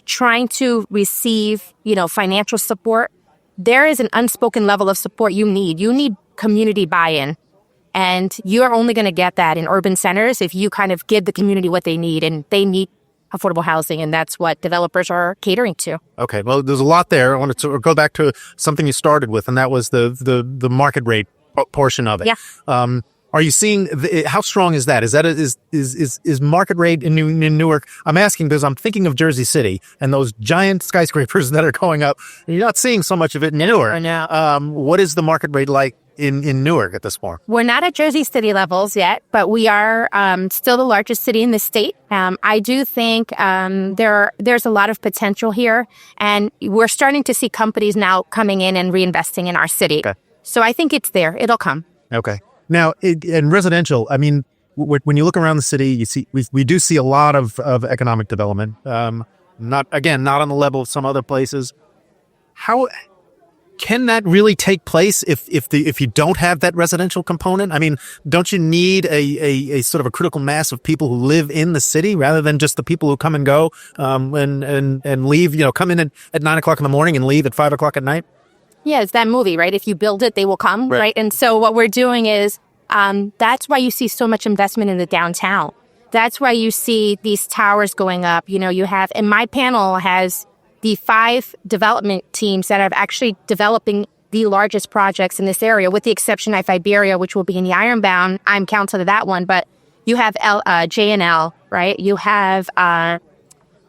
trying to receive, financial support, there is an unspoken level of support you need. You need community buy-in. And you're only going to get that in urban centers if you kind of give the community what they need, and they need affordable housing, and that's what developers are catering to. Okay, well, there's a lot there. I wanted to go back to something you started with, and that was the market rate portion of it. Yeah. Are you seeing how strong is that? Is market rate in Newark? I'm asking because I'm thinking of Jersey City and those giant skyscrapers that are going up. You're not seeing so much of it in Newark. I know. What is the market rate like in Newark at this point? We're not at Jersey City levels yet, but we are still the largest city in the state. I do think there's a lot of potential here, and we're starting to see companies now coming in and reinvesting in our city. Okay. So I think it's there. It'll come. Okay. Now, in residential, when you look around the city, you see we do see a lot of economic development. Not on the level of some other places. How can that really take place if you don't have that residential component? I mean, don't you need a sort of a critical mass of people who live in the city rather than just the people who come and go and leave? Come in at 9 o'clock in the morning and leave at 5 o'clock at night. Yeah, it's that movie, right? If you build it, they will come, right? And so what we're doing is that's why you see so much investment in the downtown. That's why you see these towers going up. You have, and my panel has the 5 development teams that are actually developing the largest projects in this area, with the exception of Iberia, which will be in the Ironbound. I'm counted to that one, but you have J&L, right? You have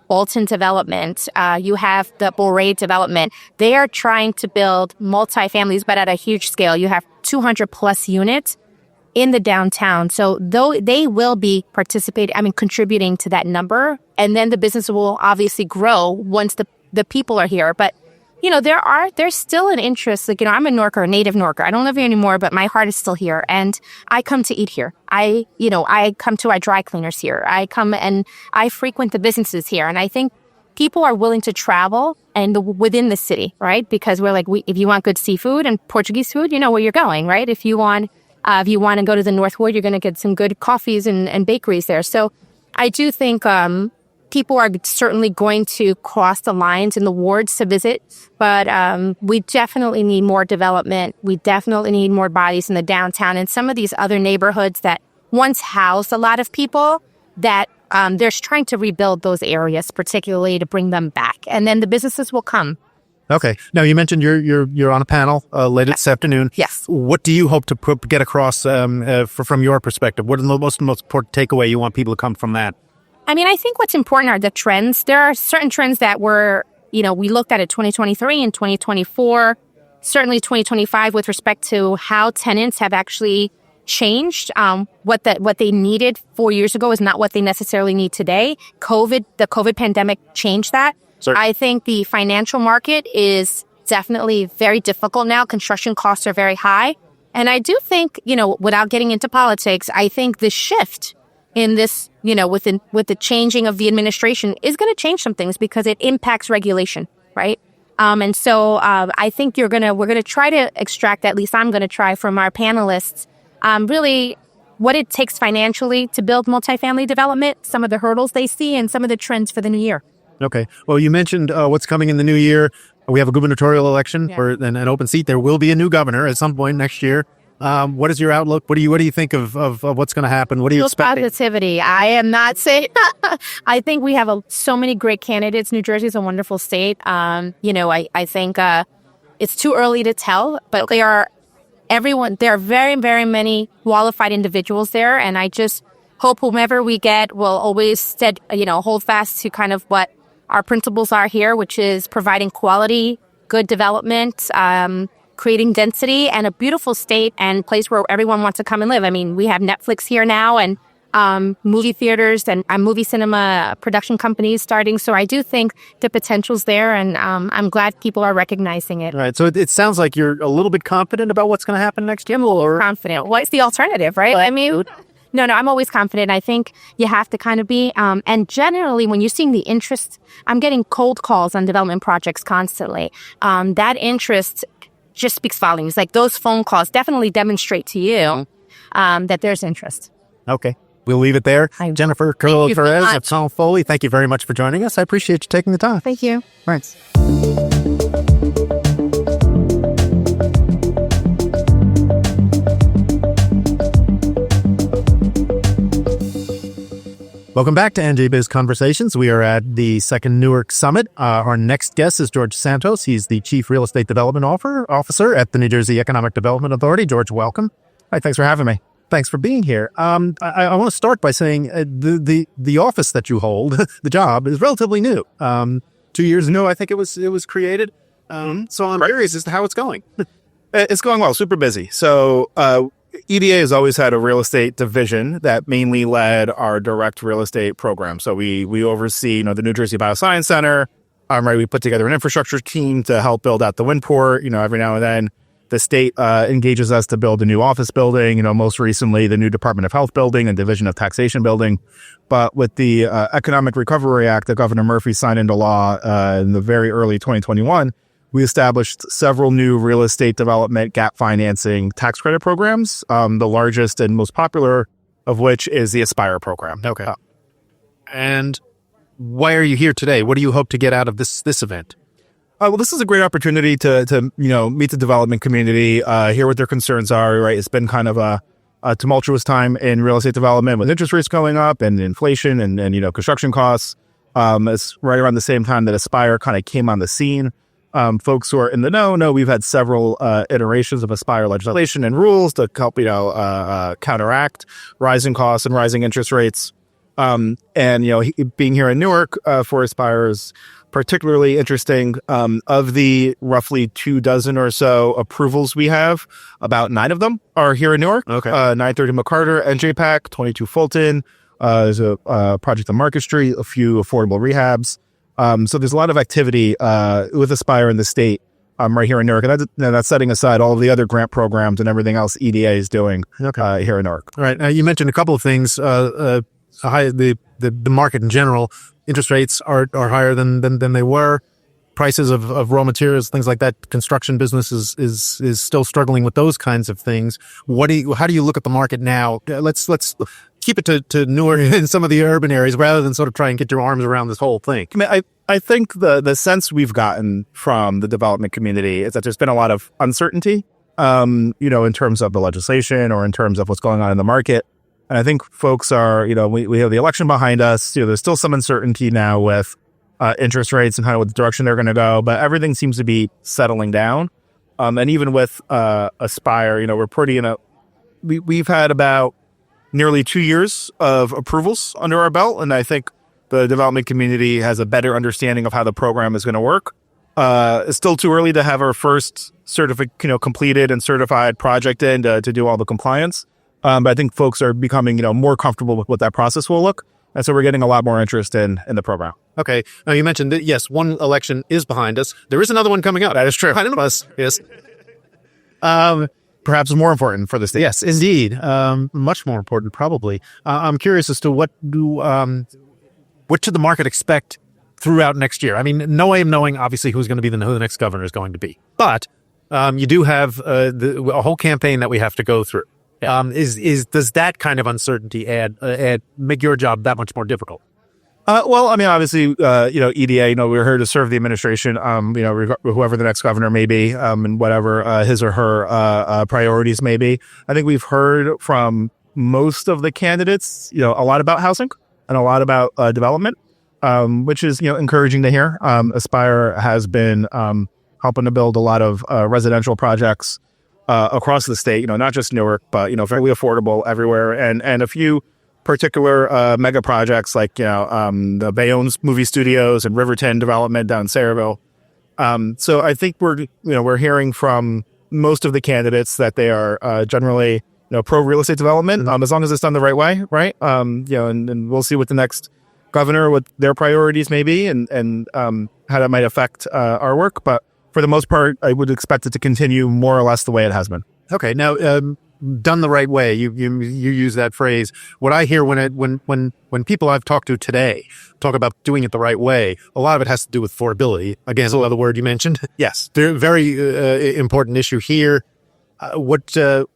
Bolton Development. You have the Boré Development. They are trying to build multifamilies, but at a huge scale. You have 200 plus units in the downtown. So though they will be contributing to that number, and then the business will obviously grow once the people are here. But, there's still an interest. Like, I'm a Newarker, a native Newarker. I don't live here anymore, but my heart is still here. And I come to eat here. I come to our dry cleaners here. I come and I frequent the businesses here. And I think people are willing to travel within the city, right? Because we're like, if you want good seafood and Portuguese food, you know where you're going, right? If you want to go to the Northwood, you're going to get some good coffees and bakeries there. So I do think people are certainly going to cross the lines in the wards to visit, but we definitely need more development. We definitely need more bodies in the downtown and some of these other neighborhoods that once housed a lot of people, that they're trying to rebuild those areas, particularly to bring them back. And then the businesses will come. Okay. Now, you mentioned you're on a panel later this afternoon. Yes. What do you hope to get across from your perspective? What is the most important takeaway you want people to come from that? I think what's important are the trends. There are certain trends that we looked at 2023 and 2024, certainly 2025 with respect to how tenants have actually changed. What they needed 4 years ago is not what they necessarily need today. The COVID pandemic changed that. Certainly. I think the financial market is definitely very difficult now. Construction costs are very high. And I do think, without getting into politics, I think the shift in this, with the changing of the administration is going to change some things because it impacts regulation, right? And so I think we're going to try to extract, at least I'm going to try from our panelists, really what it takes financially to build multifamily development, some of the hurdles they see, and some of the trends for the new year. Okay. Well, you mentioned what's coming in the new year. We have a gubernatorial election for an open seat. There will be a new governor at some point next year. What is your outlook? What do you think of what's going to happen? What do you expect? Positivity. I am not saying. I think we have so many great candidates. New Jersey is a wonderful state. I think it's too early to tell, but there are very, very many qualified individuals there, and I just hope whomever we get will always hold fast to kind of what our principles are here, which is providing quality, good development, creating density, and a beautiful state and place where everyone wants to come and live. We have Netflix here now, and movie theaters and movie cinema production companies starting. So I do think the potential's there, and I'm glad people are recognizing it. Right. So it sounds like you're a little bit confident about what's going to happen next year. Or confident. What's the alternative, right? No, I'm always confident. I think you have to kind of be. And generally, when you're seeing the interest, I'm getting cold calls on development projects constantly. That interest just speaks volumes. Like those phone calls definitely demonstrate to you that there's interest. Okay. We'll leave it there. Jennifer Perez at Sol Foley, thank you very much for joining us. I appreciate you taking the time. Thank you. Thanks. Welcome back to NJBIZ Conversations. We are at the second Newark Summit. Our next guest is George Santos. He's the Chief Real Estate Development Officer at the New Jersey Economic Development Authority. George, welcome. Hi, thanks for having me. Thanks for being here. I want to start by saying the office that you hold, the job, is relatively new. 2 years ago, I think it was created. So I'm curious as to how it's going. It's going well, super busy. So EDA has always had a real estate division that mainly led our direct real estate program. So we oversee, the New Jersey Bioscience Center. We put together an infrastructure team to help build out the wind port. Every now and then the state engages us to build a new office building. Most recently the new Department of Health building and Division of Taxation building. But with the Economic Recovery Act that Governor Murphy signed into law in the very early 2021, we established several new real estate development gap financing tax credit programs. The largest and most popular of which is the Aspire program. Okay. And why are you here today? What do you hope to get out of this event? Well, this is a great opportunity to meet the development community, hear what their concerns are. Right, it's been kind of a tumultuous time in real estate development with interest rates going up and inflation and construction costs. It's right around the same time that Aspire kind of came on the scene. Folks who are in the know, we've had several iterations of Aspire legislation and rules to help counteract rising costs and rising interest rates. And being here in Newark for Aspire is particularly interesting. Of the roughly 24 or so approvals we have, about 9 of them are here in Newark. Okay. 930 McCarter, NJPAC, 22 Fulton. There's a project on Market Street, a few affordable rehabs. So there's a lot of activity with Aspire in the state right here in Newark. And that's setting aside all of the other grant programs and everything else EDA is doing here in Newark. All right. You mentioned a couple of things. The market in general, interest rates are higher than they were. Prices of raw materials, things like that. Construction business is still struggling with those kinds of things. How do you look at the market now? Let's keep it to Newark and some of the urban areas rather than sort of try and get your arms around this whole thing. I mean, I think the sense we've gotten from the development community is that there's been a lot of uncertainty, in terms of the legislation or in terms of what's going on in the market. And I think folks are, we have the election behind us. There's still some uncertainty now with interest rates and kind of what the direction they're going to go, but everything seems to be settling down. And even with Aspire, we've had about nearly 2 years of approvals under our belt, and I think the development community has a better understanding of how the program is going to work. It's still too early to have our first completed and certified project in to do all the compliance. But I think folks are becoming, more comfortable with what that process will look. And so we're getting a lot more interest in the program. Okay. Now you mentioned that, yes, one election is behind us. There is another one coming up. That is true. Behind us, yes. Perhaps more important for the state. Yes, indeed. Much more important, probably. I'm curious as to what should the market expect throughout next year? I mean, no way of knowing, obviously, who the next governor is going to be. But you do have a whole campaign that we have to go through. Does that kind of uncertainty make your job that much more difficult? Well, I mean, obviously, EDA, we're here to serve the administration, whoever the next governor may be, and whatever his or her priorities may be. I think we've heard from most of the candidates, a lot about housing and a lot about development, which is, encouraging to hear. Aspire has been helping to build a lot of residential projects across the state, not just Newark, but, fairly affordable everywhere. And a few particular mega projects like, the Bayonne's movie studios and Riverton development down in Sayreville. So I think we're hearing from most of the candidates that they are generally, pro real estate development, as long as it's done the right way, right? And we'll see what the next governor, what their priorities may be and how that might affect our work. But for the most part, I would expect it to continue more or less the way it has been. Okay. Now, done the right way. You use that phrase. What I hear when people I've talked to today talk about doing it the right way, a lot of it has to do with affordability. Again, another word you mentioned. Yes. Very important issue here. What can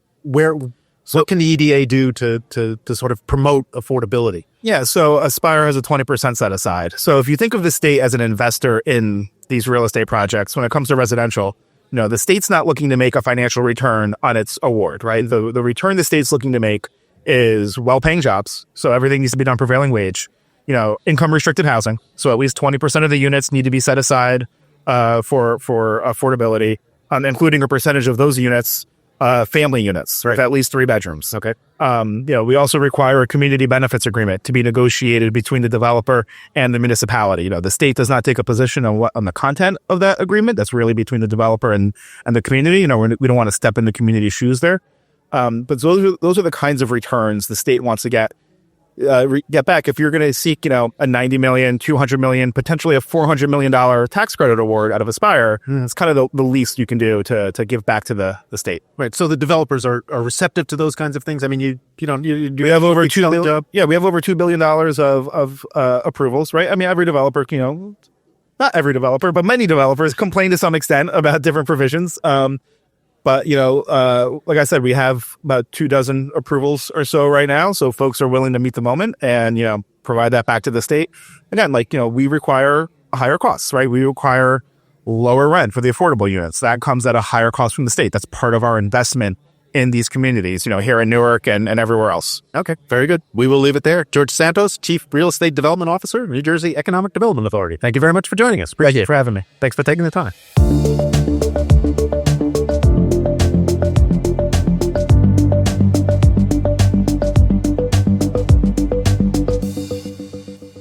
the EDA do to sort of promote affordability? Yeah. So Aspire has a 20% set aside. So if you think of the state as an investor in these real estate projects, when it comes to residential, the state's not looking to make a financial return on its award, right? The return the state's looking to make is well-paying jobs. So everything needs to be done prevailing wage, income-restricted housing. So at least 20% of the units need to be set aside for affordability, including a percentage of those units, family units, right? With at least 3 bedrooms. Okay. We also require a community benefits agreement to be negotiated between the developer and the municipality. The state does not take a position on the content of that agreement. That's really between the developer and the community. We don't want to step in the community's shoes there. But those are the kinds of returns the state wants to get back. If you're going to seek, a $90 million, $200 million, potentially a $400 million tax credit award out of Aspire, it's kind of the least you can do to give back to the state. Right. So the developers are receptive to those kinds of things. I mean, we have over $2 billion of approvals, right? I mean, every developer, not every developer, but many developers complain to some extent about different provisions. But, like I said, we have about 24 approvals or so right now. So folks are willing to meet the moment and, provide that back to the state. Again, we require higher costs, right? We require lower rent for the affordable units. That comes at a higher cost from the state. That's part of our investment in these communities, here in Newark and everywhere else. Okay, very good. We will leave it there. George Santos, Chief Real Estate Development Officer, New Jersey Economic Development Authority. Thank you very much for joining us. Appreciate you for having me. Thanks for taking the time.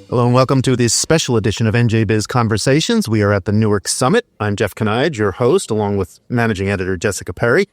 Hello and welcome to this special edition of NJBIZ Conversations. We are at the Newark Summit. I'm Jeff Kanaid, your host, along with Managing Editor Jessica Perry.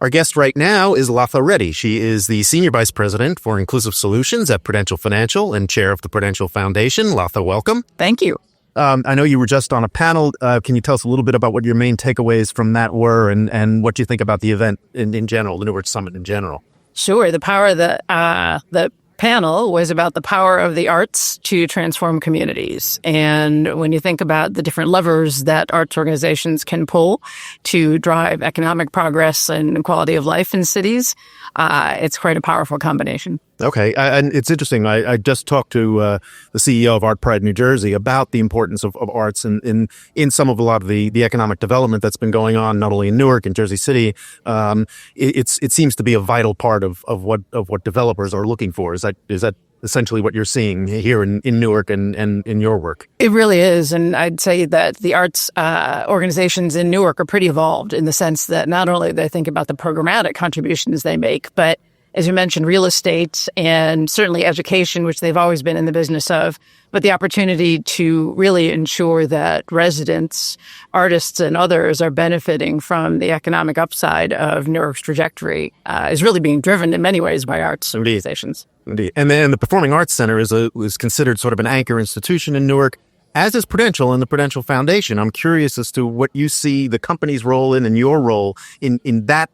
Our guest right now is Latha Reddy. She is the Senior Vice President for Inclusive Solutions at Prudential Financial and Chair of the Prudential Foundation. Latha, welcome. Thank you. I know you were just on a panel. Can you tell us a little bit about what your main takeaways from that were and what you think about the event in general, the Newark Summit in general? Sure. The power of the panel was about the power of the arts to transform communities. And when you think about the different levers that arts organizations can pull to drive economic progress and quality of life in cities, it's quite a powerful combination. Okay. And it's interesting. I just talked to the CEO of Art Pride New Jersey about the importance of arts in some of a lot of the economic development that's been going on, not only in Newark and Jersey City. It seems to be a vital part of what developers are looking for. Is that essentially what you're seeing here in Newark and in your work? It really is. And I'd say that the arts organizations in Newark are pretty evolved in the sense that not only they think about the programmatic contributions they make, but as you mentioned, real estate and certainly education, which they've always been in the business of, but the opportunity to really ensure that residents, artists, and others are benefiting from the economic upside of Newark's trajectory is really being driven in many ways by arts organizations. Indeed. And then the Performing Arts Center is considered sort of an anchor institution in Newark, as is Prudential and the Prudential Foundation. I'm curious as to what you see the company's role in and your role in that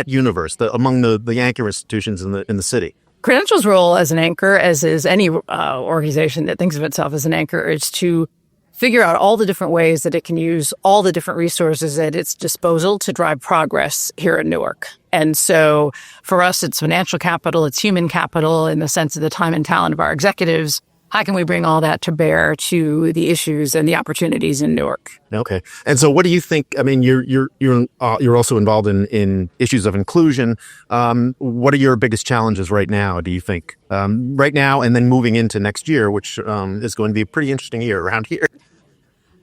universe, among the anchor institutions in the city. Prudential's role as an anchor, as is any organization that thinks of itself as an anchor, is to figure out all the different ways that it can use all the different resources at its disposal to drive progress here in Newark. And so for us, it's financial capital, it's human capital in the sense of the time and talent of our executives. How can we bring all that to bear to the issues and the opportunities in Newark? Okay. And so what do you think? I mean, you're also involved in issues of inclusion. What are your biggest challenges right now, do you think? Right now and then moving into next year, which is going to be a pretty interesting year around here.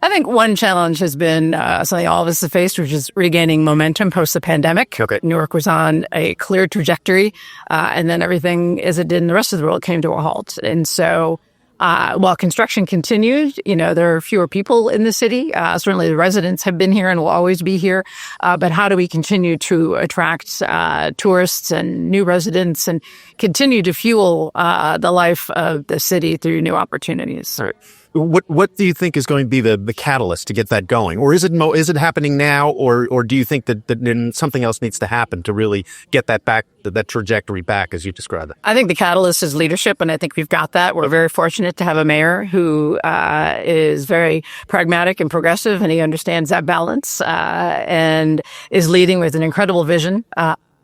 I think one challenge has been something all of us have faced, which is regaining momentum post the pandemic. Okay. Newark was on a clear trajectory, and then everything, as it did in the rest of the world, came to a halt. And so while construction continued, there are fewer people in the city. Certainly the residents have been here and will always be here. But how do we continue to attract tourists and new residents and continue to fuel the life of the city through new opportunities? All right. What do you think is going to be the catalyst to get that going? Or is it happening now? Or do you think that something else needs to happen to really get that trajectory back as you described it? I think the catalyst is leadership, and I think we've got that. We're very fortunate to have a mayor who is very pragmatic and progressive, and he understands that balance and is leading with an incredible vision.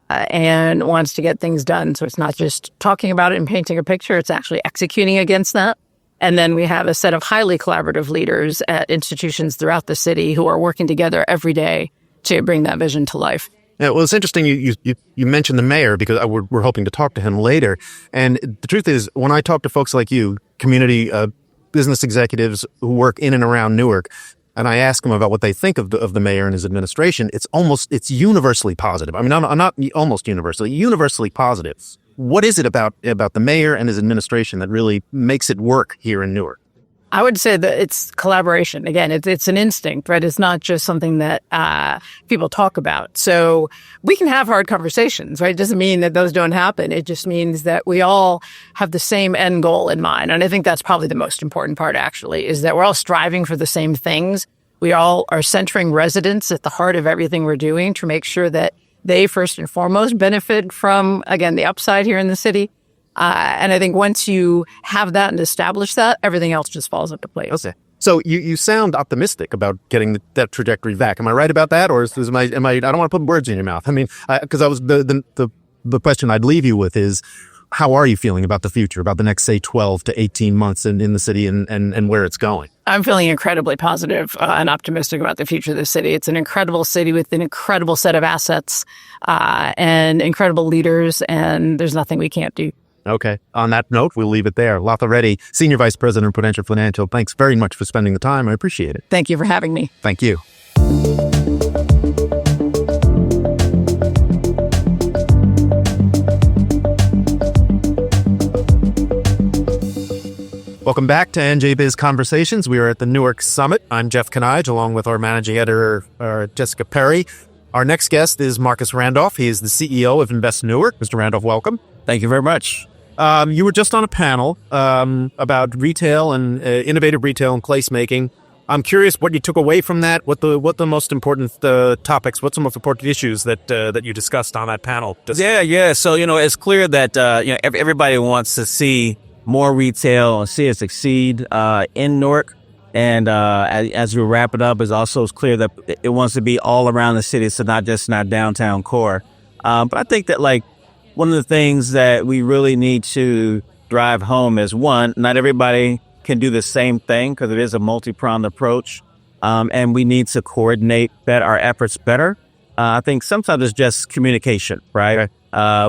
And wants to get things done. So it's not just talking about it and painting a picture, it's actually executing against that. And then we have a set of highly collaborative leaders at institutions throughout the city who are working together every day to bring that vision to life. Yeah, well, it's interesting you mentioned the mayor because we're hoping to talk to him later. And the truth is, when I talk to folks like you, community business executives who work in and around Newark, and I ask them about what they think of the mayor and his administration, it's universally positive. I mean, not almost universally positive. What is it about the mayor and his administration that really makes it work here in Newark? I would say that it's collaboration. Again, it's an instinct, right? It's not just something that people talk about. So we can have hard conversations, right? It doesn't mean that those don't happen. It just means that we all have the same end goal in mind. And I think that's probably the most important part, actually, is that we're all striving for the same things. We all are centering residents at the heart of everything we're doing to make sure that they first and foremost benefit from, again, the upside here in the city. And I think once you have that and establish that, everything else just falls into place. Okay. So you sound optimistic about getting that trajectory back. Am I right about that, or am I? I don't want to put words in your mouth. I mean, because I was the question I'd leave you with is, how are you feeling about the future, about the next, say, 12 to 18 months in the city and where it's going? I'm feeling incredibly positive and optimistic about the future of the city. It's an incredible city with an incredible set of assets and incredible leaders, and there's nothing we can't do. Okay. On that note, we'll leave it there. Latha Reddy, Senior Vice President of Prudential Financial, thanks very much for spending the time. I appreciate it. Thank you for having me. Thank you. Welcome back to NJBIZ Conversations. We are at the Newark Summit. I'm Jeff Kanige, along with our managing editor, Jessica Perry. Our next guest is Marcus Randolph. He is the CEO of Invest Newark. Mr. Randolph, welcome. Thank you very much. You were just on a panel about retail and innovative retail and placemaking. I'm curious what you took away from that. What the most important topics? What's the most important issues that you discussed on that panel? Yeah. So it's clear that everybody wants to see more retail and see it succeed in Newark. And as we wrap it up, it's clear that it wants to be all around the city, so not just in our downtown core. But I think that one of the things that we really need to drive home is, one, not everybody can do the same thing because it is a multi-pronged approach. And we need to coordinate our efforts better. I think sometimes it's just communication, right?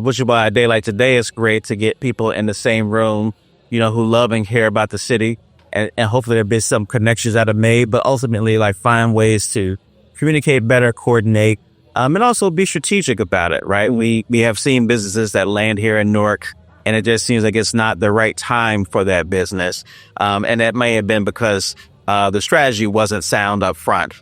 Which is why a day like today is great to get people in the same room, who love and care about the city. And hopefully there'll be some connections that are made, but ultimately find ways to communicate better, coordinate, and also be strategic about it, right? We have seen businesses that land here in Newark, and it just seems like it's not the right time for that business. And that may have been because the strategy wasn't sound up front.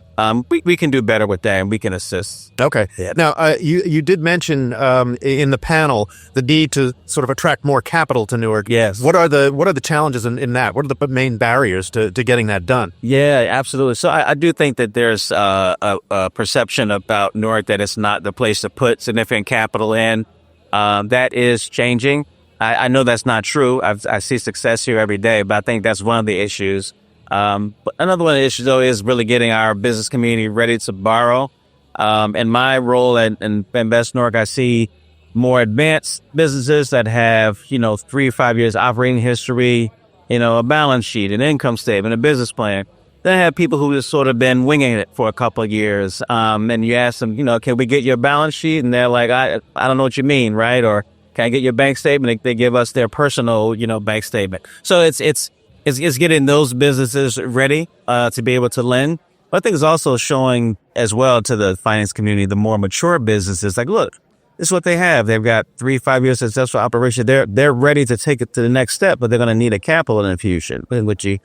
We can do better with that, and we can assist. Okay. Yeah. Now, you did mention in the panel the need to sort of attract more capital to Newark. Yes. What are the challenges in that? What are the main barriers to getting that done? Yeah, absolutely. So I do think that there's a perception about Newark that it's not the place to put significant capital in. That is changing. I know that's not true. I see success here every day, but I think that's one of the issues. But another one of the issues, though, is really getting our business community ready to borrow. In my role in Invest Newark, I see more advanced businesses that have, 3 or 5 years operating history, a balance sheet, an income statement, a business plan. Then I have people who have sort of been winging it for a couple of years. And you ask them, can we get your balance sheet? And they're like, I don't know what you mean, right? Or can I get your bank statement? They give us their personal, bank statement. So it's getting those businesses ready to be able to lend. But I think it's also showing as well to the finance community, the more mature businesses, look, this is what they have. They've got 3-5 years successful operation. They're ready to take it to the next step, but they're going to need a capital infusion. Would you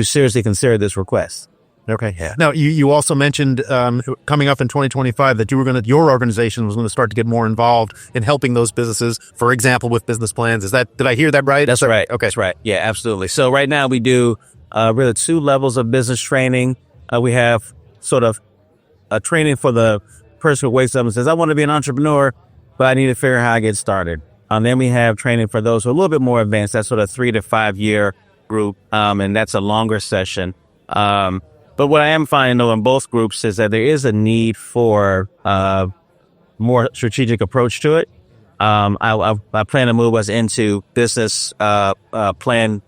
seriously consider this request? Okay. Yeah. Now, you also mentioned coming up in 2025 that your organization was going to start to get more involved in helping those businesses, for example, with business plans. Did I hear that right? That's right. Okay. That's right. Yeah, absolutely. So right now we do really 2 levels of business training. We have sort of a training for the person who wakes up and says, I want to be an entrepreneur, but I need to figure out how I get started. Then we have training for those who are a little bit more advanced. That's sort of 3 to 5 year group. And that's a longer session. But what I am finding, though, in both groups is that there is a need for more strategic approach to it. I plan to move us into business plan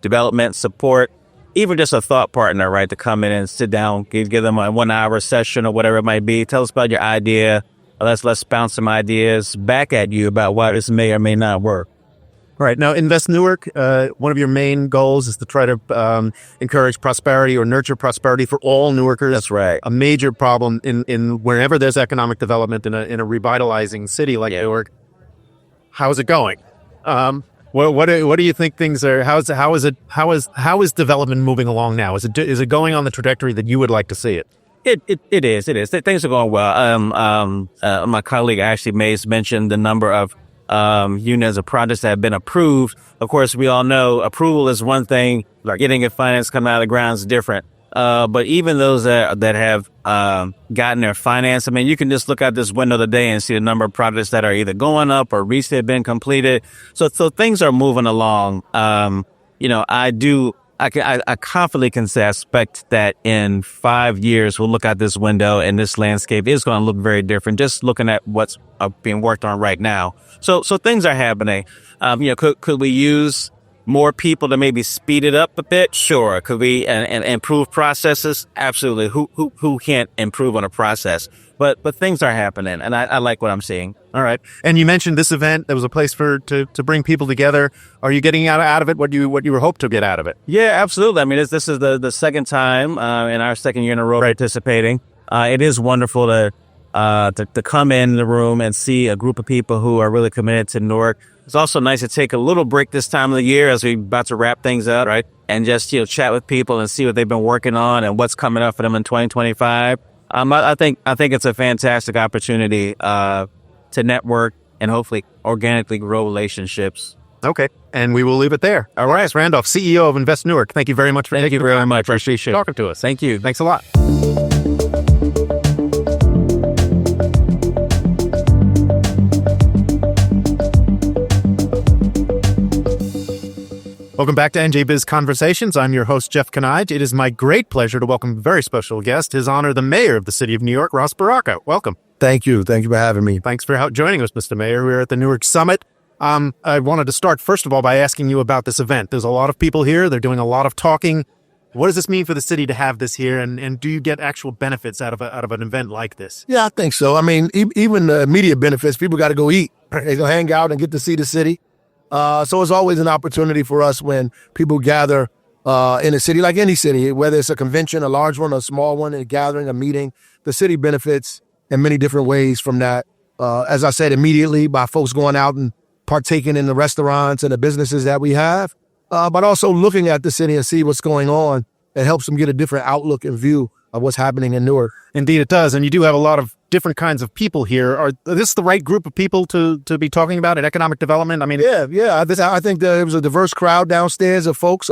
development support, even just a thought partner, right, to come in and sit down, give them a 1 hour session or whatever it might be. Tell us about your idea. Let's bounce some ideas back at you about why this may or may not work. All right. Now, Invest Newark, one of your main goals is to try to encourage prosperity or nurture prosperity for all Newarkers. That's right. A major problem in wherever there's economic development in a revitalizing city like Newark. How's it going? What do you think things are? How is development moving along now? Is it going on the trajectory that you would like to see it? It is. Things are going well. My colleague Ashley Mays mentioned the number of units of projects that have been approved. Of course, we all know approval is one thing, like getting a finance coming out of the ground is different. But even those that have gotten their finance, I mean, you can just look out this window today and see the number of projects that are either going up or recently have been completed. So things are moving along. I do I confidently can say I expect that in 5 years, we'll look out this window and this landscape is going to look very different. Just looking at what's being worked on right now. So things are happening. Could we use more people to maybe speed it up a bit? Sure. Could we and improve processes? Absolutely. Who can't improve on a process? But things are happening, and I like what I'm seeing. All right. And you mentioned this event. There was a place to bring people together. Are you getting out of it what you were hoped to get out of it? Yeah, absolutely. I mean, this is the second time in our second year in a row participating. It is wonderful to come in the room and see a group of people who are really committed to Newark. It's also nice to take a little break this time of the year as we're about to wrap things up, right? And just chat with people and see what they've been working on and what's coming up for them in 2025. I think it's a fantastic opportunity to network and hopefully organically grow relationships. Okay. And we will leave it there. All right. Randolph, CEO of Invest Newark. Thank you very much for Thank you very much. I appreciate talking to us. Thank you. Thanks a lot. Welcome back to NJBIZ Conversations. I'm your host, Jeff Kanide. It is my great pleasure to welcome a very special guest, His Honor, the Mayor of the City of New York, Ross Baraka. Welcome. Thank you. Thank you for having me. Thanks for joining us, Mr. Mayor. We're at the Newark Summit. I wanted to start, first of all, by asking you about this event. There's a lot of people here. They're doing a lot of talking. What does this mean for the city to have this here? And do you get actual benefits out of an event like this? Yeah, I think so. I mean, even the immediate benefits, people got to go eat. They go hang out and get to see the city. So it's always an opportunity for us when people gather in a city, like any city, whether it's a convention, a large one, a small one, a gathering, a meeting. The city benefits in many different ways from that. As I said, immediately by folks going out and partaking in the restaurants and the businesses that we have, but also looking at the city and see what's going on. It helps them get a different outlook and view of what's happening in Newark. Indeed, it does. And you do have a lot of different kinds of people here. Are this the right group of people to be talking about in economic development? I mean, yeah. I think there was a diverse crowd downstairs of folks,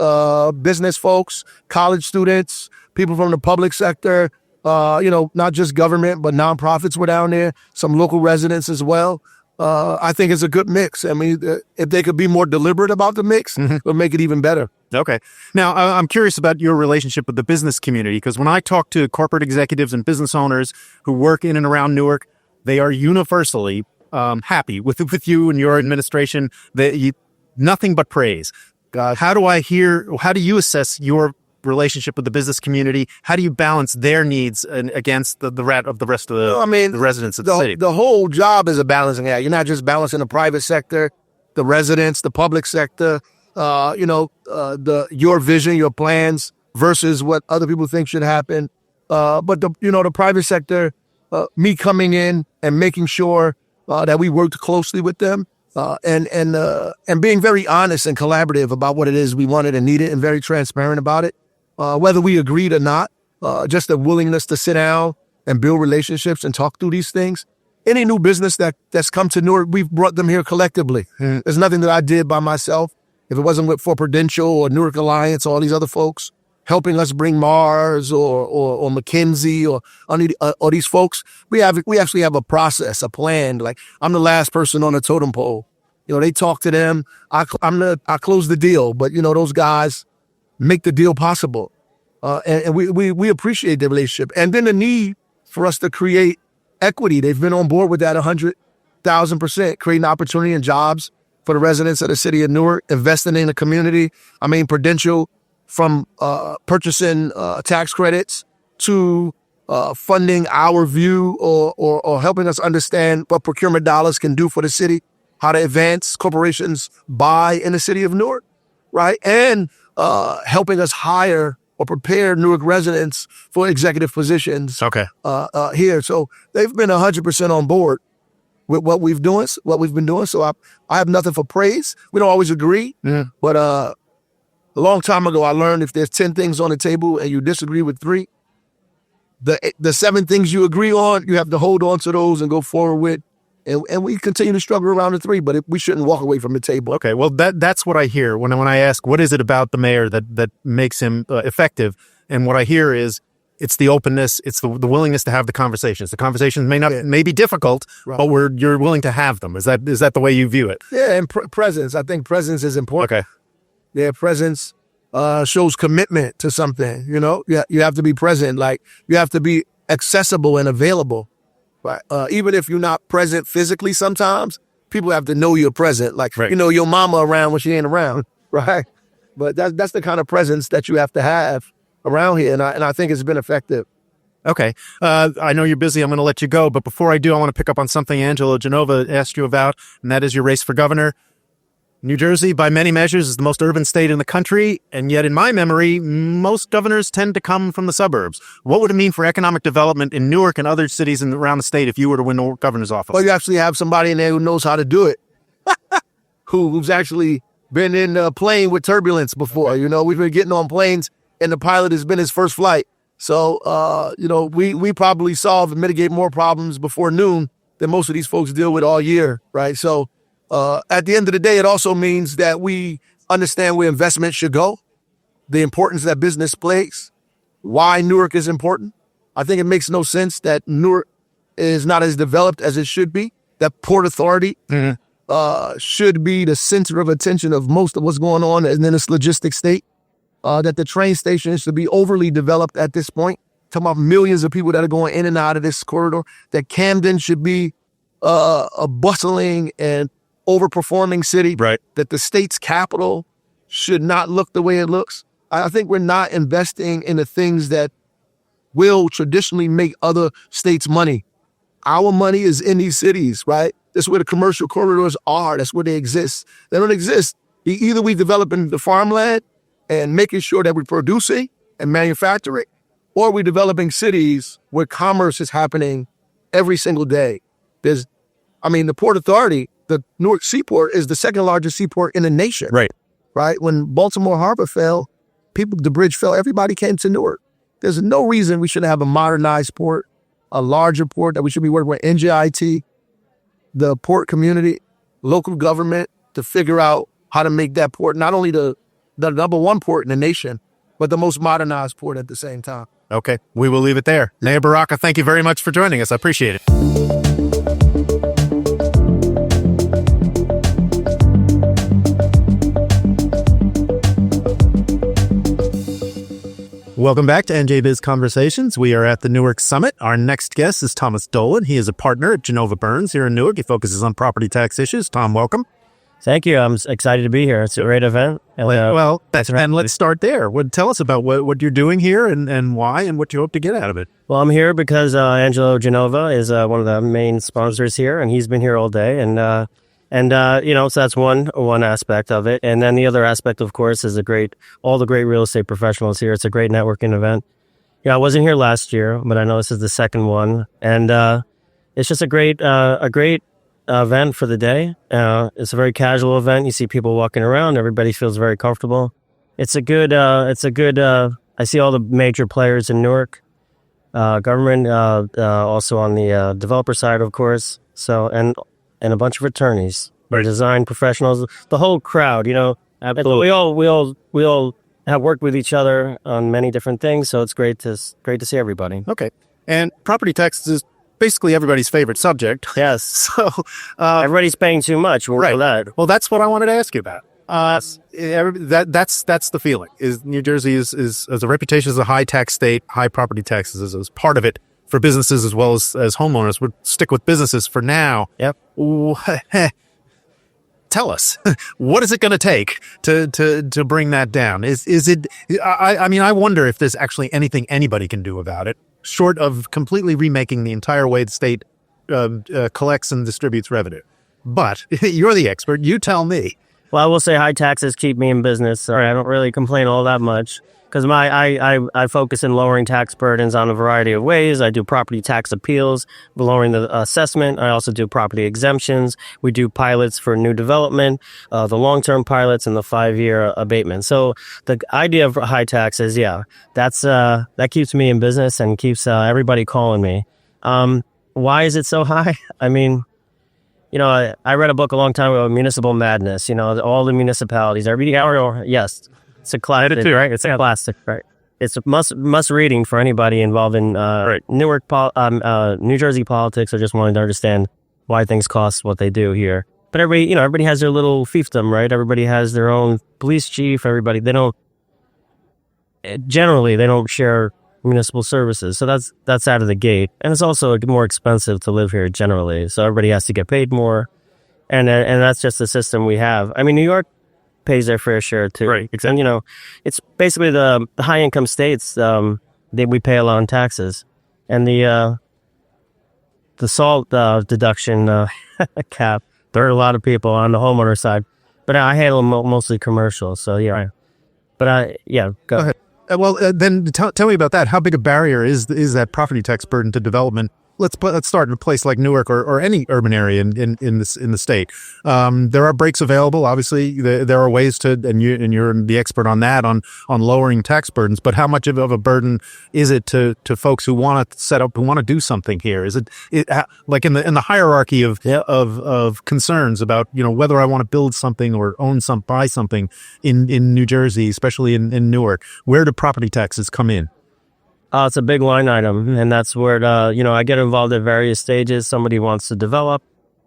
business folks, college students, people from the public sector, not just government, but nonprofits were down there, some local residents as well. I think it's a good mix. I mean, if they could be more deliberate about the mix, it'll make it even better. Okay. Now, I'm curious about your relationship with the business community, because when I talk to corporate executives and business owners who work in and around Newark, they are universally happy with you and your administration. Nothing but praise. How do you assess your relationship with the business community? How do you balance their needs against the rest of the residents of the city? The whole job is a balancing act. You're not just balancing the private sector, the residents, the public sector, your vision, your plans versus what other people think should happen. But the private sector, me coming in and making sure that we worked closely with them, and being very honest and collaborative about what it is we wanted and needed, and very transparent about it. Whether we agreed or not, just the willingness to sit down and build relationships and talk through these things. Any new business that's come to Newark, we've brought them here collectively. There's nothing that I did by myself. If it wasn't for Prudential or Newark Alliance, all these other folks helping us bring Mars or McKinsey or these folks, we actually have a process, a plan. Like, I'm the last person on the totem pole. They talk to them. I close the deal, but those guys make the deal possible. And we appreciate the relationship. And then the need for us to create equity. They've been on board with that 100,000%, creating opportunity and jobs for the residents of the city of Newark, investing in the community. I mean, Prudential, from purchasing tax credits to funding our view or helping us understand what procurement dollars can do for the city, how to advance corporations buy in the city of Newark, right? And helping us hire or prepare Newark residents for executive positions here. So they've been 100% on board with what we've been doing. So I have nothing for praise. We don't always agree, but a long time ago, I learned if there's 10 things on the table and you disagree with 3, the 7 things you agree on, you have to hold on to those and go forward with. And we continue to struggle around the 3, but we shouldn't walk away from the table. Okay, well, that's what I hear when I ask, what is it about the mayor that makes him effective? And what I hear is it's the openness, it's the willingness to have the conversations. The conversations may be difficult, right, but you're willing to have them. Is that the way you view it? Yeah, and presence. I think presence is important. Okay. Their presence, shows commitment to something. You know, you have to be present. Like, you have to be accessible and available. Right? Even if you're not present physically, sometimes people have to know you're present. Like, you know, your mama around when she ain't around, right? But that's the kind of presence that you have to have around here, and I think it's been effective. Okay. I know you're busy. I'm going to let you go. But before I do, I want to pick up on something Angelo Genova asked you about, and that is your race for governor. New Jersey, by many measures, is the most urban state in the country. And yet, in my memory, most governors tend to come from the suburbs. What would it mean for economic development in Newark and other cities around the state if you were to win the governor's office? Well, you actually have somebody in there who knows how to do it, who's actually been in a plane with turbulence before. You know, we've been getting on planes, and the pilot has been his first flight. So, you know, we probably solve and mitigate more problems before noon than most of these folks deal with all year, right? So, at the end of the day, it also means that we understand where investment should go, the importance that business plays, why Newark is important. I think it makes no sense that Newark is not as developed as it should be, that Port Authority should be the center of attention of most of what's going on in this logistics state. That the train station should be overly developed at this point. Talking about millions of people that are going in and out of this corridor. That Camden should be a bustling and overperforming city. Right. That the state's capital should not look the way it looks. I think we're not investing in the things that will traditionally make other states money. Our money is in these cities, right? That's where the commercial corridors are. That's where they exist. They don't exist. Either we develop in the farmland and making sure that we're producing and manufacturing, or we're developing cities where commerce is happening every single day. The Port Authority, the Newark Seaport, is the second largest seaport in the nation. Right. Right? When Baltimore Harbor fell, the bridge fell, everybody came to Newark. There's no reason we shouldn't have a modernized port, a larger port, that we should be working with NJIT, the port community, local government, to figure out how to make that port not only the number one port in the nation, but the most modernized port at the same time. Okay, we will leave it there. Mayor Baraka, thank you very much for joining us. I appreciate it. Welcome back to NJBIZ Conversations. We are at the Newark Summit. Our next guest is Thomas Dolan. He is a partner at Genova Burns here in Newark. He focuses on property tax issues. Tom, welcome. Thank you. I'm excited to be here. It's a great event. And, let's start there. Tell us about what you're doing here and why and what you hope to get out of it. Well, I'm here because Angelo Genova is one of the main sponsors here, and he's been here all day. So that's one aspect of it. And then the other aspect, of course, is all the great real estate professionals here. It's a great networking event. Yeah, I wasn't here last year, but I know this is the second one, and it's just a great event for the day. It's a very casual event. You see people walking around. Everybody feels very comfortable. I see all the major players in Newark, government, also on the developer side, of course. So, and a bunch of attorneys, design professionals, the whole crowd, Absolutely. We all have worked with each other on many different things. So it's great to see everybody. Okay. And property taxes is basically everybody's favorite subject. Yes. So everybody's paying too much. Right. For that. Well, that's what I wanted to ask you about. That's the feeling. Is New Jersey is as a reputation as a high tax state, high property taxes is part of it for businesses as well as homeowners. We'll stick with businesses for now. Yep. Tell us, what is it going to take to bring that down? Is it? I wonder if there's actually anything anybody can do about it, short of completely remaking the entire way the state collects and distributes revenue. But you're the expert. You tell me. Well, I will say high taxes keep me in business. I don't really complain all that much because I focus in lowering tax burdens on a variety of ways. I do property tax appeals, lowering the assessment. I also do property exemptions. We do pilots for new development, the long-term pilots, and the 5-year abatement. So the idea of high taxes, that keeps me in business and keeps everybody calling me. Why is it so high? I read a book a long time ago, Municipal Madness. All the municipalities. Yes, it's a classic, right? It's a classic, right? It's a must reading for anybody involved in Newark, New Jersey politics, or just wanting to understand why things cost what they do here. But everybody has their little fiefdom, right? Everybody has their own police chief. Everybody, they don't generally they don't share municipal services. So that's out of the gate. And it's also more expensive to live here generally. So everybody has to get paid more. And that's just the system we have. I mean, New York pays their fair share too. Right, exactly. And, it's basically the high income states, we pay a lot in taxes. And the SALT deduction cap, there are a lot of people on the homeowner side. But I handle mostly commercial. So, yeah. Right. But, go ahead. Then tell me about that. How big a barrier is that property tax burden to development? Let's start in a place like Newark or any urban area in the state. There are breaks available. Obviously, there are ways to, and you're the expert on that, on lowering tax burdens. But how much of a burden is it to folks who want to set up, who want to do something here? Is it like in the hierarchy of concerns about whether I want to build something or buy something in New Jersey, especially in Newark? Where do property taxes come in? It's a big line item, and that's where, I get involved at various stages. Somebody wants to develop.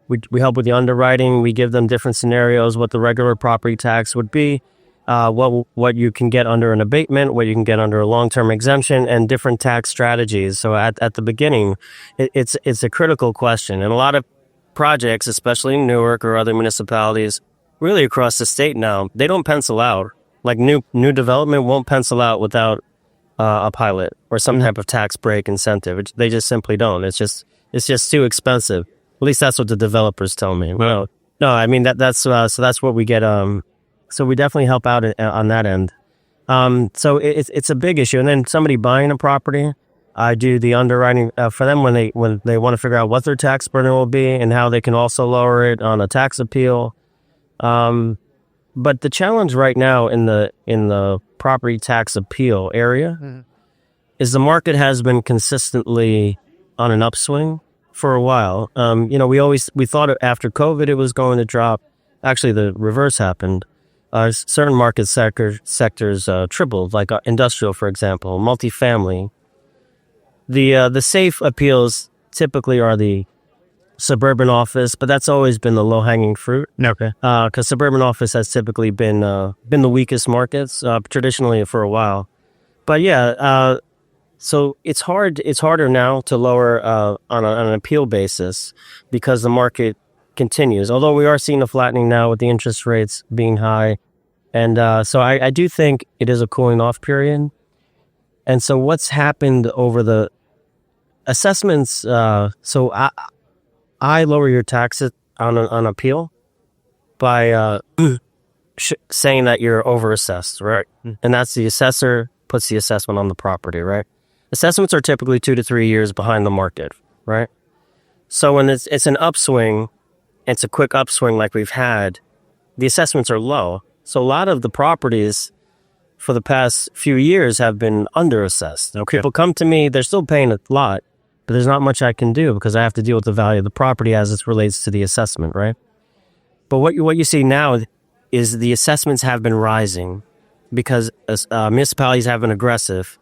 We help with the underwriting. We give them different scenarios, what the regular property tax would be, what you can get under an abatement, what you can get under a long-term exemption, and different tax strategies. So at the beginning, it's a critical question. And a lot of projects, especially in Newark or other municipalities, really across the state now, they don't pencil out. Like new development won't pencil out without a pilot or some type of tax break incentive. They just simply don't. It's just too expensive. At least that's what the developers tell me. No, I mean that's what we get. So we definitely help out on that end. So it's a big issue. And then somebody buying a property, I do the underwriting for them when they want to figure out what their tax burden will be and how they can also lower it on a tax appeal. But the challenge right now in the property tax appeal area is the market has been consistently on an upswing for a while. We thought after COVID it was going to drop. Actually, the reverse happened. Certain market sectors tripled, like industrial, for example, multifamily. The safe appeals typically are the suburban office, but that's always been the low-hanging fruit. Okay. Because suburban office has typically been the weakest markets traditionally for a while. But so it's harder now to lower on an appeal basis because the market continues. Although we are seeing a flattening now with the interest rates being high, and so I do think it is a cooling off period. And so what's happened over the assessments? I lower your taxes on appeal by saying that you're overassessed, right? And that's the assessor puts the assessment on the property, right? Assessments are typically 2 to 3 years behind the market, right? So when it's an upswing, it's a quick upswing like we've had, the assessments are low. So a lot of the properties for the past few years have been underassessed. Okay. People come to me, they're still paying a lot, but there's not much I can do because I have to deal with the value of the property as it relates to the assessment, right? But what you see now is the assessments have been rising because municipalities have been aggressive,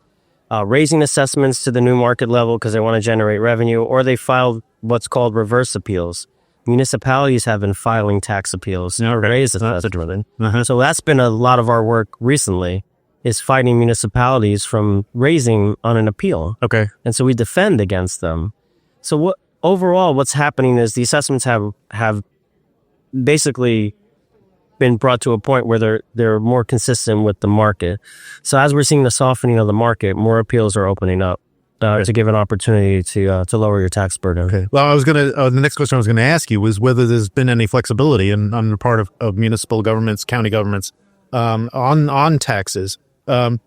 raising assessments to the new market level because they want to generate revenue, or they filed what's called reverse appeals. Municipalities have been filing tax appeals to raise assessments. So that's been a lot of our work recently, is fighting municipalities from raising on an appeal. Okay. And so we defend against them. So overall, what's happening is the assessments have basically been brought to a point where they're more consistent with the market. So as we're seeing the softening of the market, more appeals are opening up to give an opportunity to lower your tax burden. Okay. Well, the next question I was going to ask you was whether there's been any flexibility on the part of municipal governments, county governments, on taxes.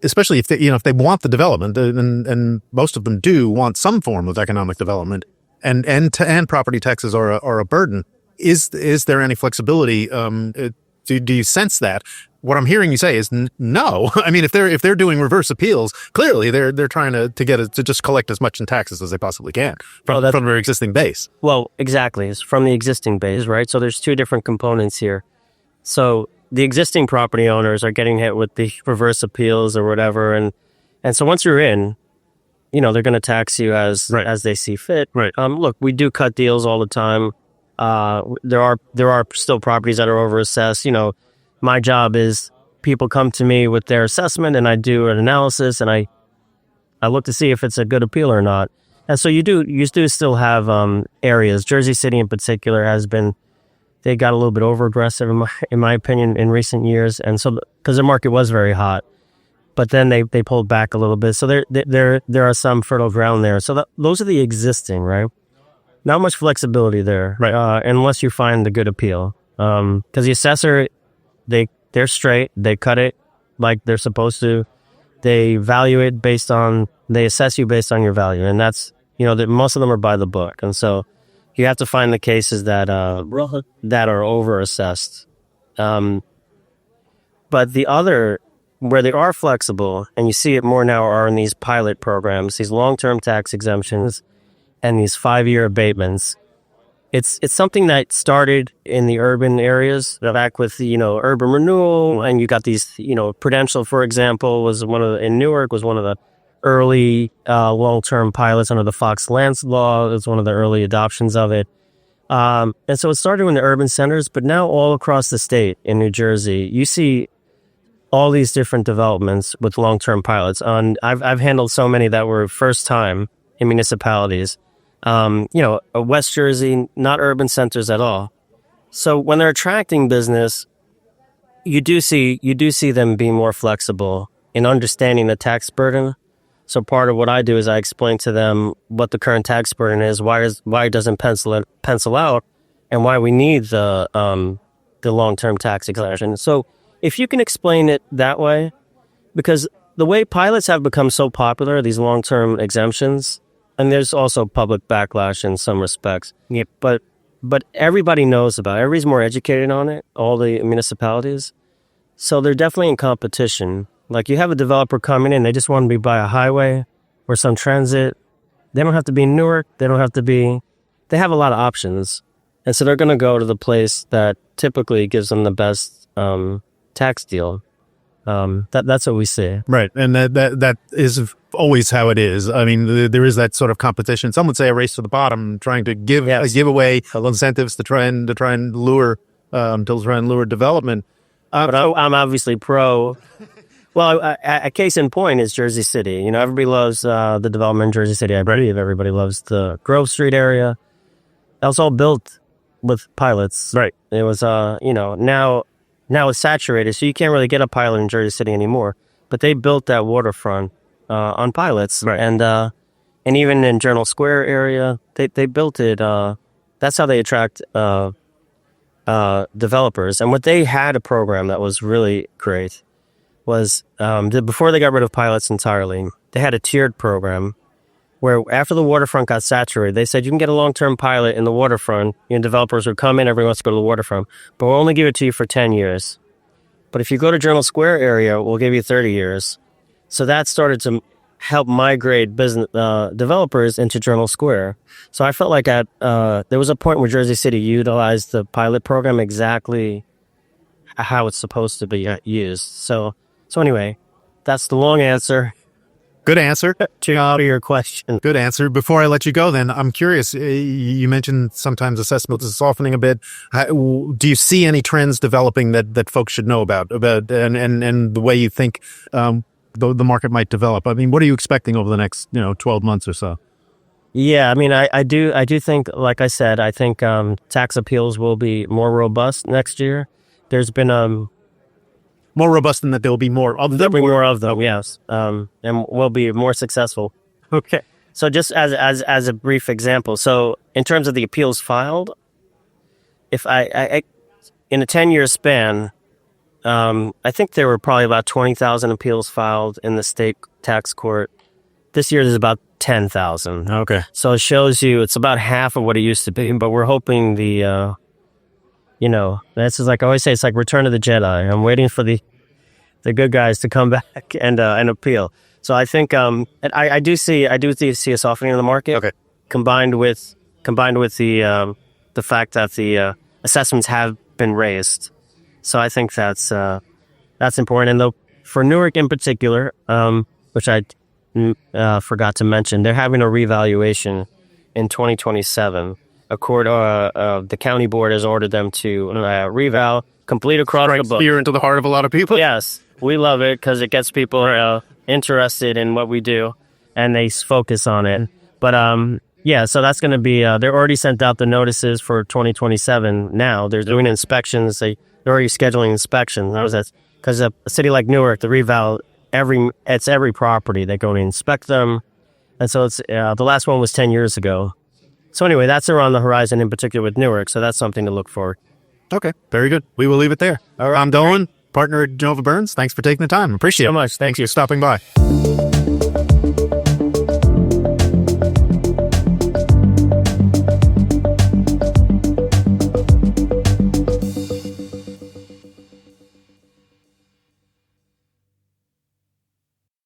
Especially if they want the development, and most of them do want some form of economic development, and property taxes are a burden. Is there any flexibility? Do you sense that? What I'm hearing you say is no. I mean, if they're doing reverse appeals, clearly they're trying to to just collect as much in taxes as they possibly can from their existing base. Well, exactly, it's from the existing base, right? So there's two different components here. So the existing property owners are getting hit with the reverse appeals or whatever. And so once you're in, they're going to tax you as they see fit. Right. Look, we do cut deals all the time. There are still properties that are overassessed. My job is people come to me with their assessment, and I do an analysis, and I look to see if it's a good appeal or not. And so you do still have areas. Jersey City in particular they got a little bit over aggressive in my opinion in recent years, and so because the market was very hot, but then they pulled back a little bit. So there are some fertile ground there. So those are the existing, right? Not much flexibility there, right? Unless you find the good appeal. Because the assessor, they're straight, they cut it like they're supposed to. They value it they assess you based on your value, and that's most of them are by the book, and so you have to find the cases that are over assessed. But the other where they are flexible, and you see it more now, are in these pilot programs, these long-term tax exemptions, and these 5-year abatements. It's something that started in the urban areas back with urban renewal, and you got these Prudential, for example, in Newark was one of the early long-term pilots under the Fox Lance law. It was one of the early adoptions of it, and so it started in the urban centers, but now all across the state in New Jersey, you see all these different developments with long-term pilots. I've handled so many that were first time in municipalities. West Jersey, not urban centers at all. So when they're attracting business, you do see them being more flexible in understanding the tax burden. So part of what I do is I explain to them what the current tax burden is, why it doesn't pencil out, and why we need the long-term tax exemption. So if you can explain it that way, because the way pilots have become so popular, these long-term exemptions, and there's also public backlash in some respects. Yeah. But everybody knows about it. Everybody's more educated on it, all the municipalities. So they're definitely in competition. Like you have a developer coming in, they just want to be by a highway or some transit. They don't have to be in Newark. They have a lot of options. And so they're going to go to the place that typically gives them the best tax deal. That's what we see. Right. And that is always how it is. I mean, there is that sort of competition. Some would say a race to the bottom, trying to give away incentives to try and lure development. But I'm obviously pro. Well, a case in point is Jersey City. Everybody loves the development in Jersey City. I believe everybody loves the Grove Street area. That was all built with pilots. Right. It was, now it's saturated, so you can't really get a pilot in Jersey City anymore. But they built that waterfront on pilots, right? And even in Journal Square area, they built it. That's how they attract developers. And what they had a program that was really great was before they got rid of pilots entirely, they had a tiered program where after the waterfront got saturated, they said you can get a long-term pilot in the waterfront. Developers would come in, everyone wants to go to the waterfront, but we'll only give it to you for 10 years. But if you go to Journal Square area, we'll give you 30 years. So that started to help migrate business developers into Journal Square. So I felt like there was a point where Jersey City utilized the pilot program exactly how it's supposed to be used. So anyway, that's the long answer. Good answer to your question. Good answer. Before I let you go, then, I'm curious. You mentioned sometimes assessment is softening a bit. Do you see any trends developing that folks should know about and the way you think the market might develop? I mean, what are you expecting over the next 12 months or so? Yeah, I mean, I do think, like I said, I think tax appeals will be more robust next year. There's been more robust in that there will be more of them? There'll be more of them, yes. And we'll be more successful. Okay. So just as a brief example, so in terms of the appeals filed, if I in a 10-year span, I think there were probably about 20,000 appeals filed in the state tax court. This year there's about 10,000. Okay. So it shows you it's about half of what it used to be, but we're hoping that's like I always say, it's like Return of the Jedi. I'm waiting for the good guys to come back and appeal. So I think I do see a softening in the market. Okay. Combined with the fact that the assessments have been raised. So I think that's important. And though for Newark in particular, which I forgot to mention, they're having a revaluation in 2027. The county board has ordered them to reval complete across the book. Spear into the heart of a lot of people. Yes, we love it because it gets people interested in what we do, and they focus on it. But yeah, so that's going to be. They're already sent out the notices for 2027. Now they're doing inspections. They're already scheduling inspections. Because a city like Newark, the reval, every property they're going to inspect them, and so it's the last one was 10 years ago. So anyway, that's around the horizon in particular with Newark. So that's something to look for. Okay, very good. We will leave it there. All right. I'm Dolan, partner at Genova Burns. Thanks for taking the time. Appreciate it. So much. Thanks for stopping by.